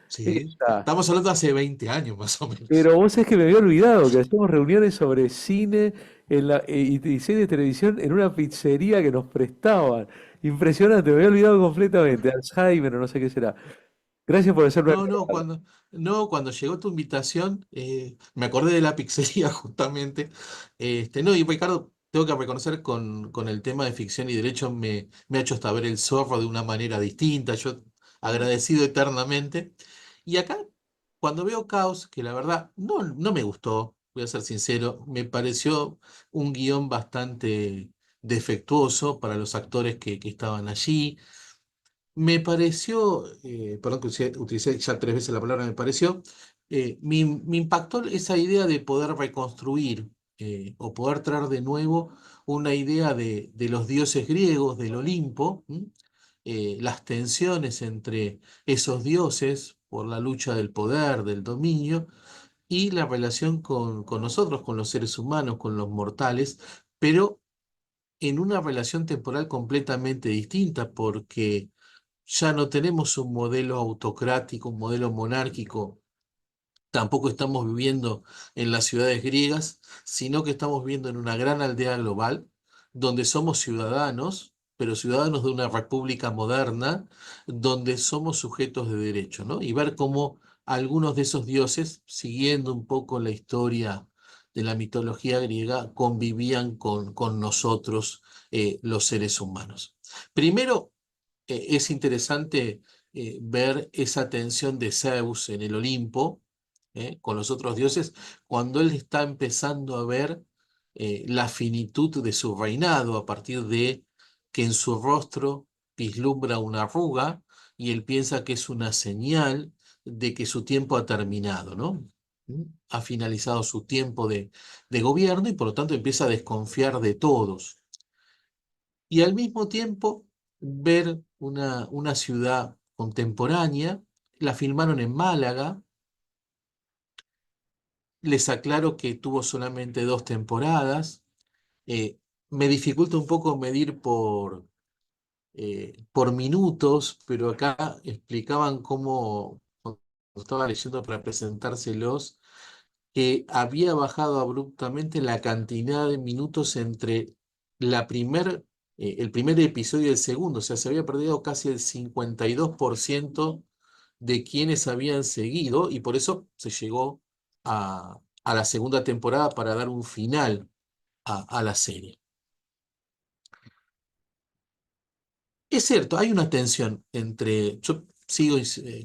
sí, Esa. estamos hablando hace 20 años más o menos. Pero vos sabés que me había olvidado que hacíamos reuniones sobre cine y cine de televisión en una pizzería que nos prestaban. Impresionante, me había olvidado completamente. Alzheimer o no sé qué será. Gracias por hacerme No, acordar. cuando llegó tu invitación, me acordé de la pizzería justamente. No, y Ricardo, tengo que reconocer con el tema de ficción y derecho me ha hecho hasta ver el zorro de una manera distinta, yo agradecido eternamente. Y acá, cuando veo Caos, que la verdad no me gustó, voy a ser sincero, me pareció un guión bastante defectuoso para los actores que estaban allí. Me pareció, perdón que utilicé ya 3 veces la palabra me pareció, me impactó esa idea de poder reconstruir o poder traer de nuevo una idea de los dioses griegos, del Olimpo, ¿m? Las tensiones entre esos dioses por la lucha del poder, del dominio, y la relación con nosotros, con los seres humanos, con los mortales, pero en una relación temporal completamente distinta, porque ya no tenemos un modelo autocrático, un modelo monárquico. Tampoco estamos viviendo en las ciudades griegas, sino que estamos viviendo en una gran aldea global, donde somos ciudadanos, pero ciudadanos de una república moderna, donde somos sujetos de derecho, ¿no? Y ver cómo algunos de esos dioses, siguiendo un poco la historia de la mitología griega, convivían con nosotros, los seres humanos. Primero, es interesante ver esa tensión de Zeus en el Olimpo, con los otros dioses, cuando él está empezando a ver la finitud de su reinado, a partir de que en su rostro vislumbra una arruga y él piensa que es una señal de que su tiempo ha terminado, ¿no? Ha finalizado su tiempo de gobierno y por lo tanto empieza a desconfiar de todos. Y al mismo tiempo ver una ciudad contemporánea, la filmaron en Málaga, les aclaro que tuvo solamente 2 temporadas, eh, me dificulta un poco medir por minutos, pero acá explicaban cómo, cuando estaba leyendo para presentárselos, que había bajado abruptamente la cantidad de minutos entre el primer episodio y el segundo. O sea, se había perdido casi el 52% de quienes habían seguido y por eso se llegó a la segunda temporada para dar un final a la serie. Es cierto, hay una tensión entre, yo sigo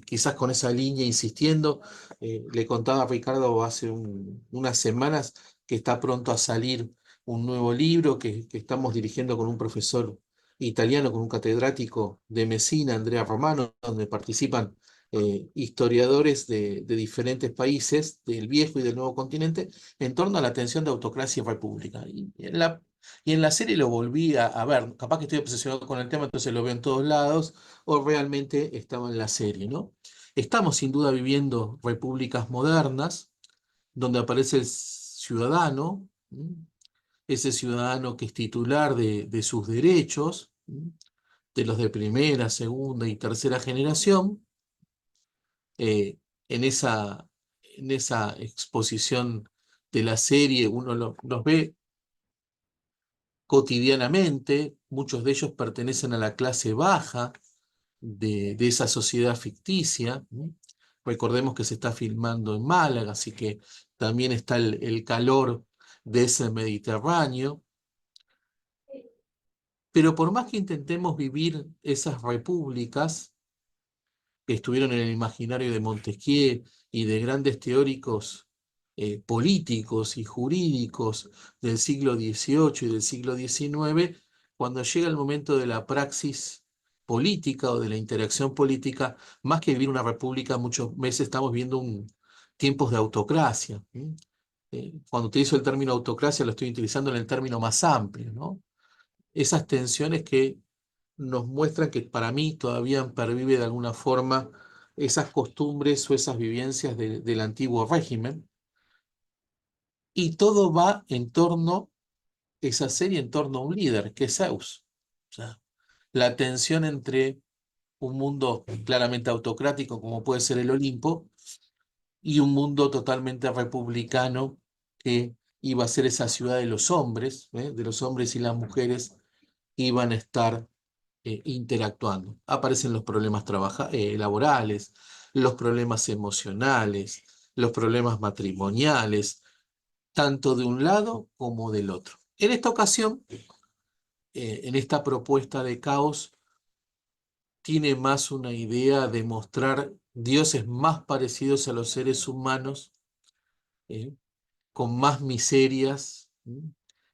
quizás con esa línea insistiendo, le contaba a Ricardo hace unas semanas que está pronto a salir un nuevo libro que estamos dirigiendo con un profesor italiano, con un catedrático de Messina, Andrea Romano, donde participan historiadores de diferentes países, del viejo y del nuevo continente, en torno a la tensión de autocracia y república. Y en la serie lo volví a ver, capaz que estoy obsesionado con el tema, entonces lo veo en todos lados, o realmente estaba en la serie, ¿no? Estamos sin duda viviendo repúblicas modernas, donde aparece el ciudadano, ese ciudadano que es titular de sus derechos, de los de primera, segunda y tercera generación, eh, en esa exposición de la serie uno los ve cotidianamente, muchos de ellos pertenecen a la clase baja de esa sociedad ficticia. Recordemos que se está filmando en Málaga, así que también está el calor de ese Mediterráneo. Pero por más que intentemos vivir esas repúblicas que estuvieron en el imaginario de Montesquieu y de grandes teóricos políticos y jurídicos del siglo XVIII y del siglo XIX, cuando llega el momento de la praxis política o de la interacción política, más que vivir una república, muchos meses estamos viendo tiempos de autocracia. Cuando utilizo el término autocracia, lo estoy utilizando en el término más amplio, ¿no? Esas tensiones que nos muestran que para mí todavía pervive de alguna forma esas costumbres o esas vivencias del antiguo régimen. Y todo va en torno, esa serie en torno a un líder, que es Zeus. O sea, la tensión entre un mundo claramente autocrático, como puede ser el Olimpo, y un mundo totalmente republicano, que iba a ser esa ciudad de los hombres y las mujeres iban a estar interactuando. Aparecen los problemas laborales, los problemas emocionales, los problemas matrimoniales, tanto de un lado como del otro. En esta ocasión, en esta propuesta de Caos, tiene más una idea de mostrar dioses más parecidos a los seres humanos, eh, con más miserias,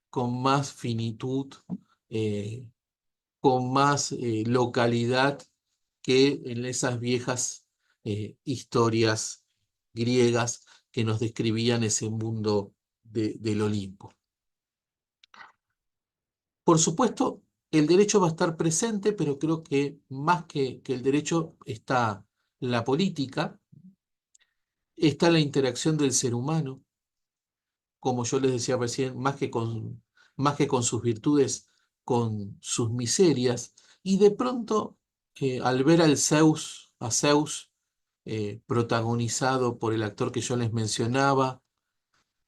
con más finitud, eh, con más localidad que en esas viejas historias griegas que nos describían ese mundo del Olimpo. Por supuesto, el derecho va a estar presente, pero creo que más que el derecho está la política, está la interacción del ser humano, como yo les decía recién, más que con sus virtudes, con sus miserias, y de pronto, al ver a Zeus protagonizado por el actor que yo les mencionaba,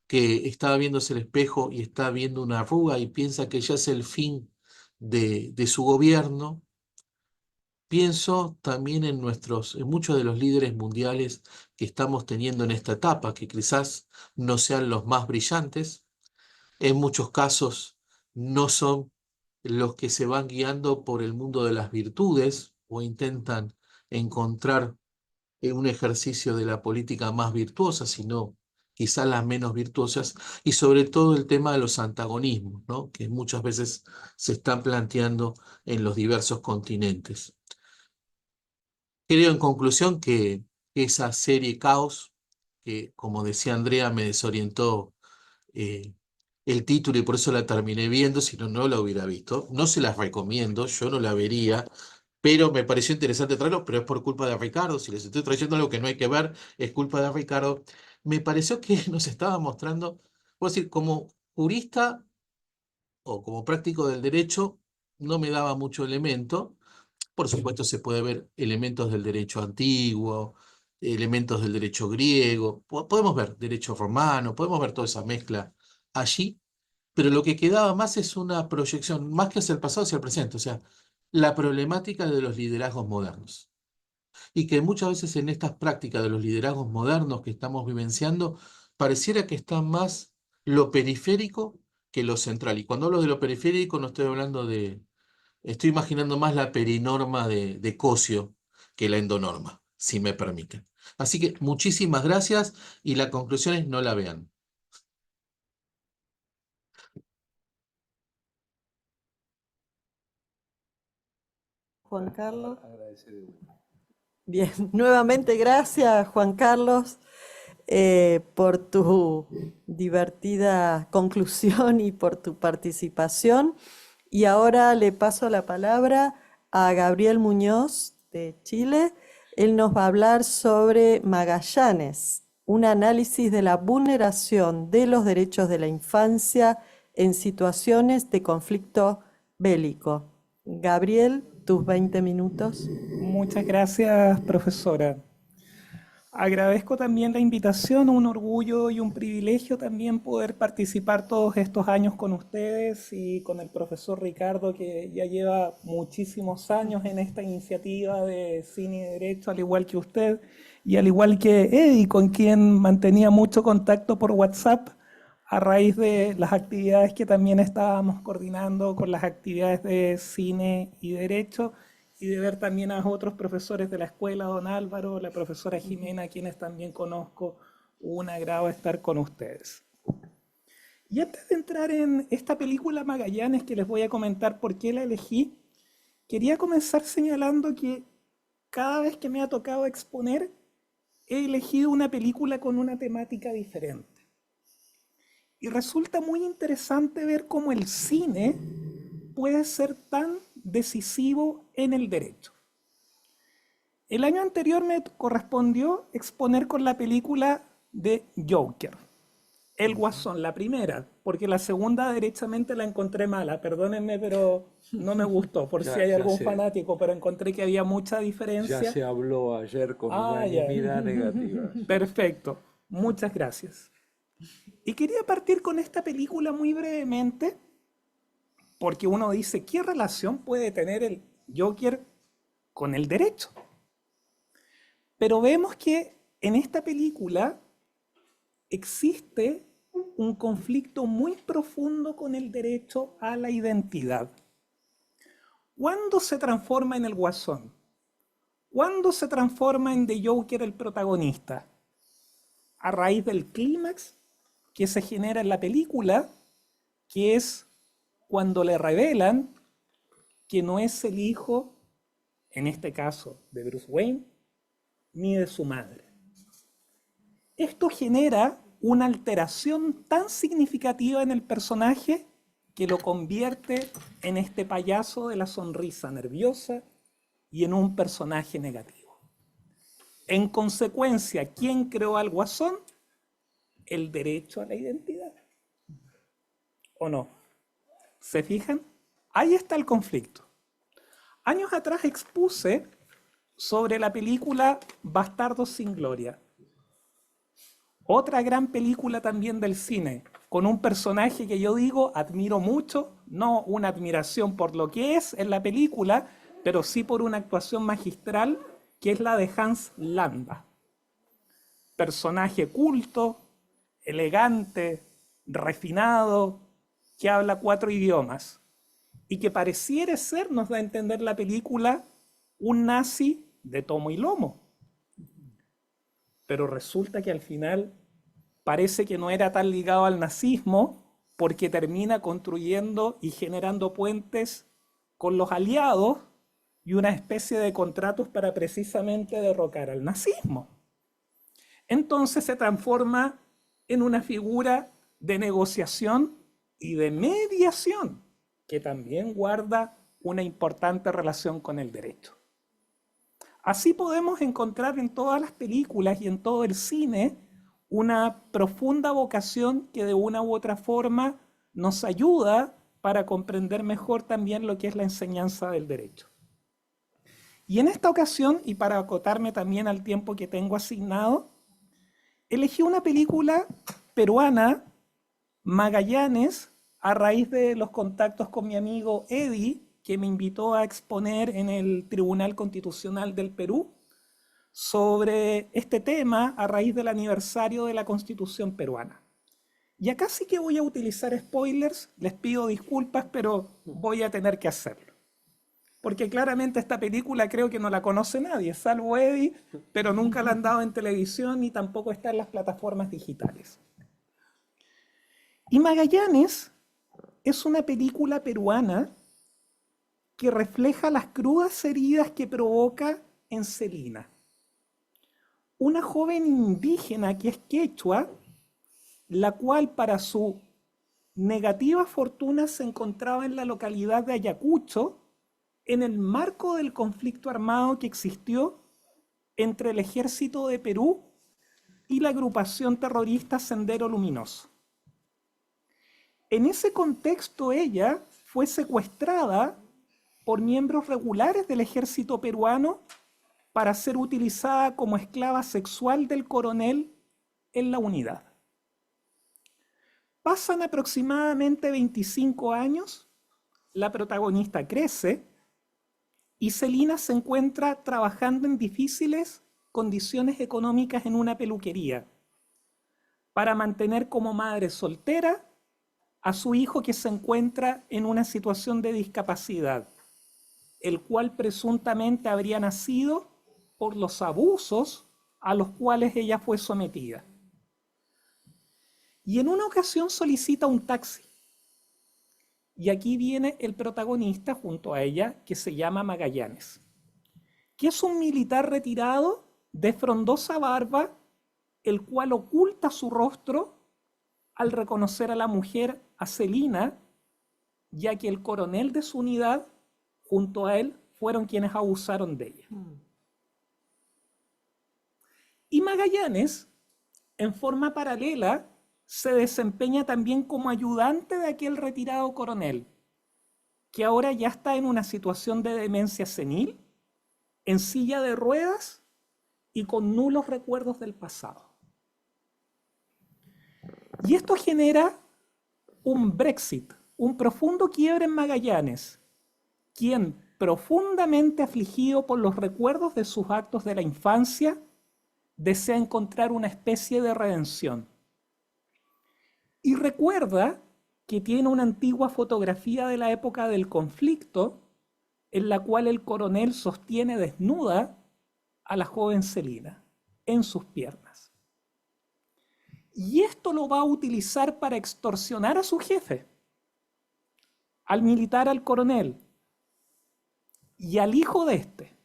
que estaba viéndose el espejo y está viendo una arruga y piensa que ya es el fin de su gobierno. Pienso también en muchos de los líderes mundiales que estamos teniendo en esta etapa, que quizás no sean los más brillantes, en muchos casos no son los que se van guiando por el mundo de las virtudes o intentan encontrar un ejercicio de la política más virtuosa, sino quizás las menos virtuosas, y sobre todo el tema de los antagonismos, ¿no? Que muchas veces se están planteando en los diversos continentes. Creo en conclusión que esa serie Caos, que como decía Andrea, me desorientó eh, el título y por eso la terminé viendo, si no, no la hubiera visto. No se las recomiendo, yo no la vería, pero me pareció interesante traerlo, pero es por culpa de Ricardo. Si les estoy trayendo algo que no hay que ver, es culpa de Ricardo. Me pareció que nos estaba mostrando, puedo decir, como jurista o como práctico del derecho, no me daba mucho elemento. Por supuesto, se puede ver elementos del derecho antiguo, elementos del derecho griego, podemos ver derecho romano, podemos ver toda esa mezcla allí, pero lo que quedaba más es una proyección, más que hacia el pasado, hacia el presente, o sea, la problemática de los liderazgos modernos. Y que muchas veces en estas prácticas de los liderazgos modernos que estamos vivenciando, pareciera que está más lo periférico que lo central. Y cuando hablo de lo periférico, no estoy hablando de, estoy imaginando más la perinorma de Cossio que la endonorma, si me permiten. Así que muchísimas gracias y la conclusión es no la vean. Juan Carlos. Agradecer de vuelta. Bien, nuevamente gracias, Juan Carlos, por tu divertida conclusión y por tu participación. Y ahora le paso la palabra a Gabriel Muñoz de Chile. Él nos va a hablar sobre Magallanes, un análisis de la vulneración de los derechos de la infancia en situaciones de conflicto bélico. Gabriel, tus 20 minutos. Muchas gracias, profesora. Agradezco también la invitación, un orgullo y un privilegio también poder participar todos estos años con ustedes y con el profesor Ricardo, que ya lleva muchísimos años en esta iniciativa de cine y derecho, al igual que usted, y al igual que Eddie, con quien mantenía mucho contacto por WhatsApp a raíz de las actividades que también estábamos coordinando con las actividades de cine y derecho, y de ver también a otros profesores de la escuela, don Álvaro, la profesora Jimena, a quienes también conozco. Un agrado estar con ustedes. Y antes de entrar en esta película Magallanes, que les voy a comentar por qué la elegí, quería comenzar señalando que cada vez que me ha tocado exponer, he elegido una película con una temática diferente. Y resulta muy interesante ver cómo el cine puede ser tan decisivo en el derecho. El año anterior me correspondió exponer con la película de Joker, El Guasón, la primera, porque la segunda derechamente la encontré mala, perdónenme, pero no me gustó, por si hay algún fanático, pero encontré que había mucha diferencia. Ya se habló ayer con unanimidad negativa. Perfecto, muchas gracias. Y quería partir con esta película muy brevemente, porque uno dice, ¿qué relación puede tener el Joker con el derecho? Pero vemos que en esta película existe un conflicto muy profundo con el derecho a la identidad. ¿Cuándo se transforma en el Guasón? ¿Cuándo se transforma en The Joker el protagonista? A raíz del clímax que se genera en la película, que es cuando le revelan que no es el hijo, en este caso, de Bruce Wayne, ni de su madre. Esto genera una alteración tan significativa en el personaje que lo convierte en este payaso de la sonrisa nerviosa y en un personaje negativo. En consecuencia, ¿quién creó al Guasón? El derecho a la identidad. ¿O no? ¿Se fijan? Ahí está el conflicto. Años atrás expuse sobre la película Bastardos sin Gloria. Otra gran película también del cine, con un personaje que yo digo admiro mucho, no una admiración por lo que es en la película, pero sí por una actuación magistral, que es la de Hans Landa. Personaje culto, elegante, refinado, que habla 4 idiomas y que pareciera ser, nos da a entender la película, un nazi de tomo y lomo. Pero resulta que al final parece que no era tan ligado al nazismo, porque termina construyendo y generando puentes con los aliados y una especie de contratos para precisamente derrocar al nazismo. Entonces se transforma en una figura de negociación y de mediación, que también guarda una importante relación con el derecho. Así podemos encontrar en todas las películas y en todo el cine una profunda vocación que de una u otra forma nos ayuda para comprender mejor también lo que es la enseñanza del derecho. Y en esta ocasión, y para acotarme también al tiempo que tengo asignado, elegí una película peruana, Magallanes, a raíz de los contactos con mi amigo Eddie, que me invitó a exponer en el Tribunal Constitucional del Perú sobre este tema a raíz del aniversario de la Constitución peruana. Y acá sí que voy a utilizar spoilers, les pido disculpas, pero voy a tener que hacerlo. Porque claramente esta película creo que no la conoce nadie, salvo Eddie, pero nunca la han dado en televisión ni tampoco está en las plataformas digitales. Y Magallanes es una película peruana que refleja las crudas heridas que provoca en Celina, una joven indígena que es quechua, la cual para su negativa fortuna se encontraba en la localidad de Ayacucho, en el marco del conflicto armado que existió entre el ejército de Perú y la agrupación terrorista Sendero Luminoso. En ese contexto ella fue secuestrada por miembros regulares del ejército peruano para ser utilizada como esclava sexual del coronel en la unidad. Pasan aproximadamente 25 años, la protagonista crece y Celina se encuentra trabajando en difíciles condiciones económicas en una peluquería para mantener como madre soltera a su hijo que se encuentra en una situación de discapacidad, el cual presuntamente habría nacido por los abusos a los cuales ella fue sometida. Y en una ocasión solicita un taxi. Y aquí viene el protagonista junto a ella, que se llama Magallanes, que es un militar retirado de frondosa barba, el cual oculta su rostro al reconocer a la mujer, a Celina, ya que el coronel de su unidad, junto a él, fueron quienes abusaron de ella. Y Magallanes, en forma paralela, se desempeña también como ayudante de aquel retirado coronel, que ahora ya está en una situación de demencia senil, en silla de ruedas y con nulos recuerdos del pasado. Y esto genera un Brexit, un profundo quiebre en Magallanes, quien, profundamente afligido por los recuerdos de sus actos de la infancia, desea encontrar una especie de redención. Y recuerda que tiene una antigua fotografía de la época del conflicto en la cual el coronel sostiene desnuda a la joven Celina en sus piernas. Y esto lo va a utilizar para extorsionar a su jefe, al militar, al coronel, y al hijo de este,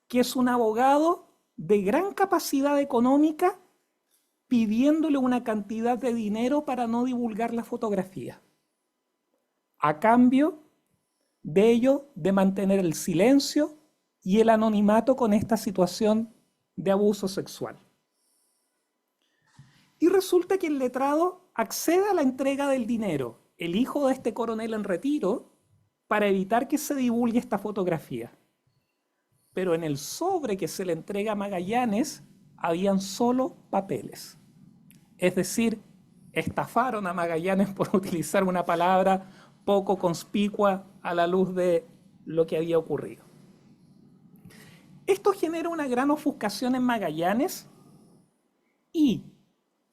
que es un abogado de gran capacidad económica, pidiéndole una cantidad de dinero para no divulgar la fotografía, a cambio de ello, de mantener el silencio y el anonimato con esta situación de abuso sexual. Y resulta que el letrado accede a la entrega del dinero. El hijo de este coronel en retiro para evitar que se divulgue esta fotografía. Pero en el sobre que se le entrega a Magallanes habían solo papeles. Es decir, estafaron a Magallanes por utilizar una palabra poco conspicua a la luz de lo que había ocurrido. Esto genera una gran ofuscación en Magallanes y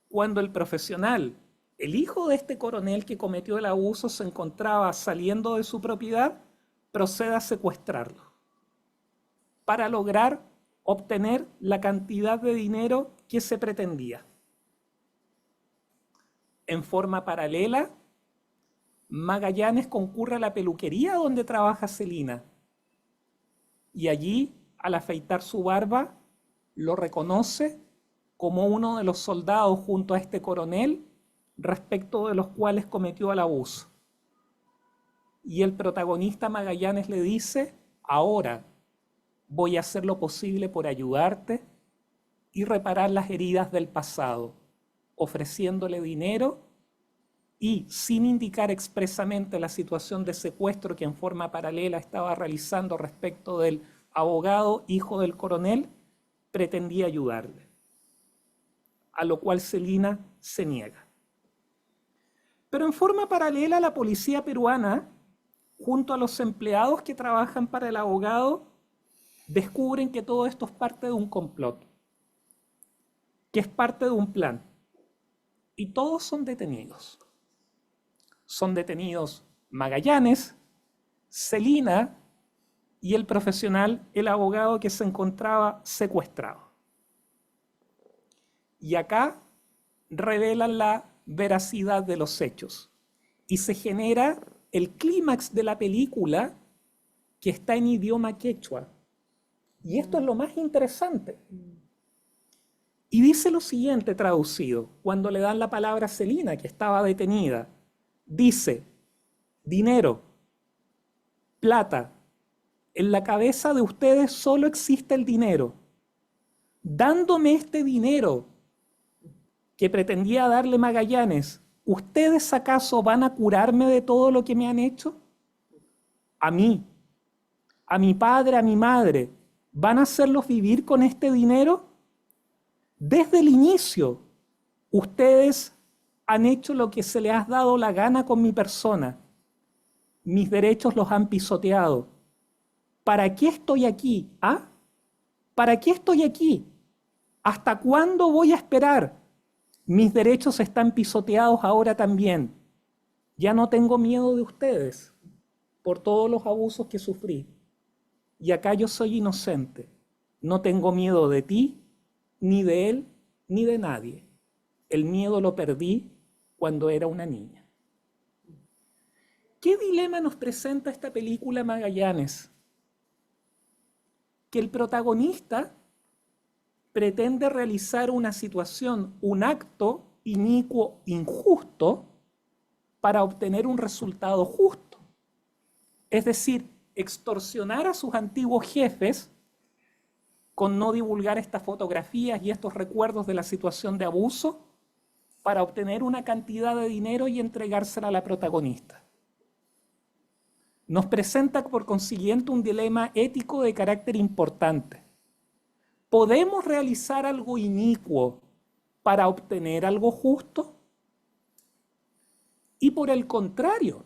cuando el profesional, el hijo de este coronel que cometió el abuso, se encontraba saliendo de su propiedad, procede a secuestrarlo para lograr obtener la cantidad de dinero que se pretendía. En forma paralela, Magallanes concurre a la peluquería donde trabaja Celina y allí, al afeitar su barba, lo reconoce como uno de los soldados junto a este coronel respecto de los cuales cometió el abuso. Y el protagonista Magallanes le dice: ahora voy a hacer lo posible por ayudarte y reparar las heridas del pasado, ofreciéndole dinero y sin indicar expresamente la situación de secuestro que en forma paralela estaba realizando respecto del abogado hijo del coronel, pretendía ayudarle. A lo cual Celina se niega. Pero en forma paralela, la policía peruana, junto a los empleados que trabajan para el abogado, descubren que todo esto es parte de un complot, que es parte de un plan. Y todos son detenidos. Son detenidos Magallanes, Celina y el profesional, el abogado que se encontraba secuestrado. Y acá revelan la veracidad de los hechos. Y se genera el clímax de la película que está en idioma quechua. Y esto es lo más interesante. Y dice lo siguiente traducido, cuando le dan la palabra a Celina, que estaba detenida. Dice: dinero, plata, en la cabeza de ustedes solo existe el dinero. Dándome este dinero que pretendía darle Magallanes, ¿ustedes acaso van a curarme de todo lo que me han hecho? A mí, a mi padre, a mi madre, ¿van a hacerlos vivir con este dinero? Desde el inicio, ustedes han hecho lo que se les ha dado la gana con mi persona. Mis derechos los han pisoteado. ¿Para qué estoy aquí? ¿Ah? ¿Para qué estoy aquí? ¿Hasta cuándo voy a esperar? Mis derechos están pisoteados ahora también. Ya no tengo miedo de ustedes por todos los abusos que sufrí. Y acá yo soy inocente. No tengo miedo de ti, ni de él, ni de nadie. El miedo lo perdí cuando era una niña. ¿Qué dilema nos presenta esta película Magallanes? Que el protagonista pretende realizar una situación, un acto inicuo, injusto, para obtener un resultado justo. Es decir, extorsionar a sus antiguos jefes con no divulgar estas fotografías y estos recuerdos de la situación de abuso para obtener una cantidad de dinero y entregársela a la protagonista. Nos presenta por consiguiente un dilema ético de carácter importante. ¿Podemos realizar algo inicuo para obtener algo justo? Y por el contrario,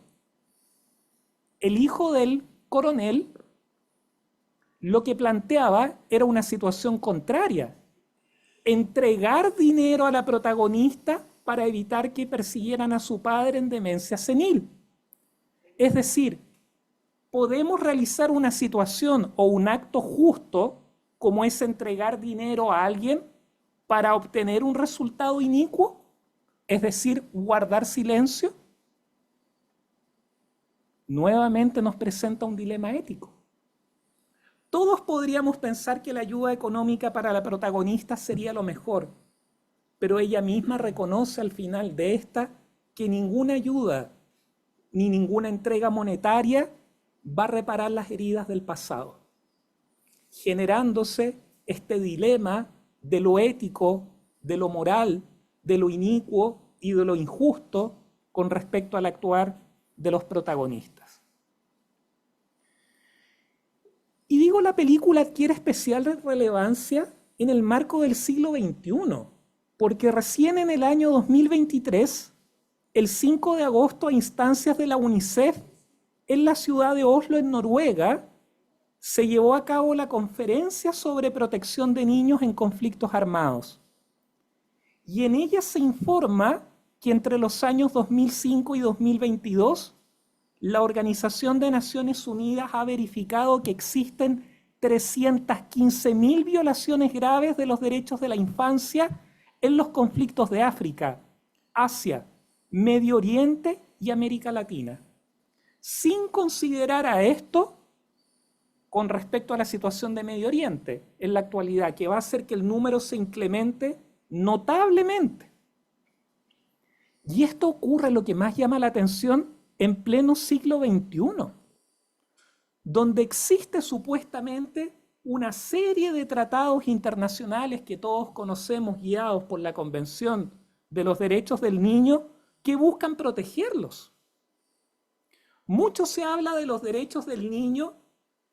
el hijo del coronel lo que planteaba era una situación contraria. Entregar dinero a la protagonista para evitar que persiguieran a su padre en demencia senil. Es decir, podemos realizar una situación o un acto justo como es entregar dinero a alguien para obtener un resultado inicuo, es decir, guardar silencio. Nuevamente nos presenta un dilema ético. Todos podríamos pensar que la ayuda económica para la protagonista sería lo mejor, pero ella misma reconoce al final de esta que ninguna ayuda ni ninguna entrega monetaria va a reparar las heridas del pasado, generándose este dilema de lo ético, de lo moral, de lo inicuo y de lo injusto con respecto al actuar de los protagonistas. Y digo, la película adquiere especial relevancia en el marco del siglo XXI, porque recién en el año 2023, el 5 de agosto, a instancias de la UNICEF, en la ciudad de Oslo, en Noruega, se llevó a cabo la conferencia sobre protección de niños en conflictos armados. Y en ella se informa que entre los años 2005 y 2022, la Organización de Naciones Unidas ha verificado que existen 315.000 violaciones graves de los derechos de la infancia en los conflictos de África, Asia, Medio Oriente y América Latina. Sin considerar a esto con respecto a la situación de Medio Oriente en la actualidad, que va a hacer que el número se incremente notablemente. Y esto ocurre, lo que más llama la atención, en pleno siglo XXI, donde existe supuestamente una serie de tratados internacionales que todos conocemos, guiados por la Convención de los Derechos del Niño, que buscan protegerlos. Mucho se habla de los derechos del niño,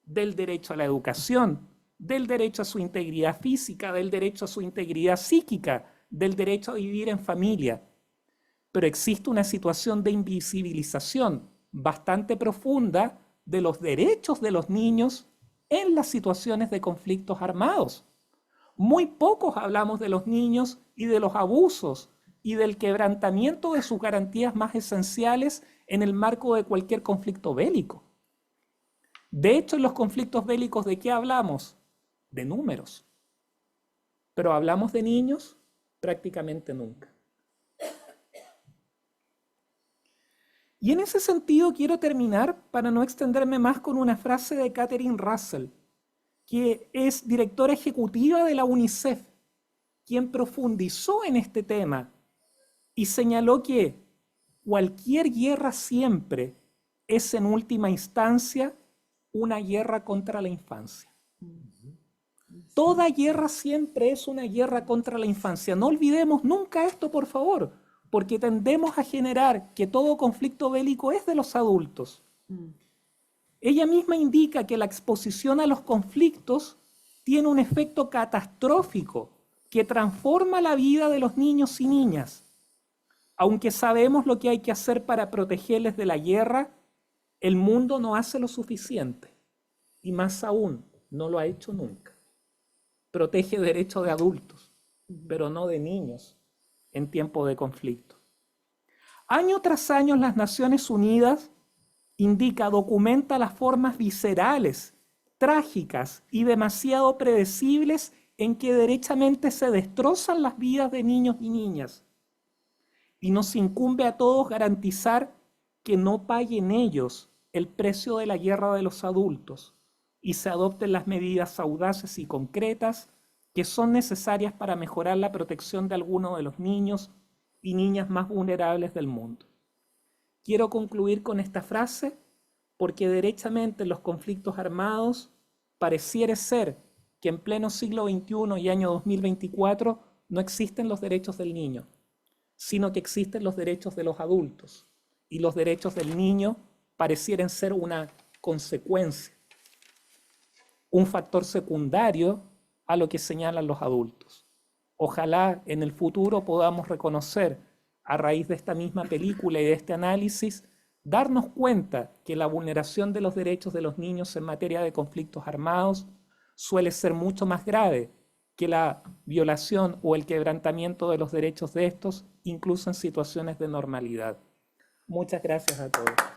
del derecho a la educación, del derecho a su integridad física, del derecho a su integridad psíquica, del derecho a vivir en familia. Pero existe una situación de invisibilización bastante profunda de los derechos de los niños en las situaciones de conflictos armados. Muy pocos hablamos de los niños y de los abusos y del quebrantamiento de sus garantías más esenciales en el marco de cualquier conflicto bélico. De hecho, en los conflictos bélicos, ¿de qué hablamos? De números. Pero hablamos de niños prácticamente nunca. Y en ese sentido quiero terminar, para no extenderme más, con una frase de Catherine Russell, que es directora ejecutiva de la UNICEF, quien profundizó en este tema y señaló que cualquier guerra siempre es en última instancia una guerra contra la infancia. Toda guerra siempre es una guerra contra la infancia. No olvidemos nunca esto, por favor, porque tendemos a generar que todo conflicto bélico es de los adultos. Ella misma indica que la exposición a los conflictos tiene un efecto catastrófico que transforma la vida de los niños y niñas. Aunque sabemos lo que hay que hacer para protegerles de la guerra, el mundo no hace lo suficiente. Y más aún, no lo ha hecho nunca. Protege derechos de adultos, pero no de niños en tiempo de conflicto. Año tras año, las Naciones Unidas documenta las formas viscerales, trágicas y demasiado predecibles en que derechamente se destrozan las vidas de niños y niñas. Y nos incumbe a todos garantizar que no paguen ellos el precio de la guerra de los adultos y se adopten las medidas audaces y concretas que son necesarias para mejorar la protección de algunos de los niños y niñas más vulnerables del mundo. Quiero concluir con esta frase porque derechamente en los conflictos armados pareciera ser que en pleno siglo XXI y año 2024 no existen los derechos del niño, sino que existen los derechos de los adultos y los derechos del niño parecieran ser una consecuencia, un factor secundario a lo que señalan los adultos. Ojalá en el futuro podamos reconocer, a raíz de esta misma película y de este análisis, darnos cuenta que la vulneración de los derechos de los niños en materia de conflictos armados suele ser mucho más grave que la violación o el quebrantamiento de los derechos de estos, incluso en situaciones de normalidad. Muchas gracias a todos.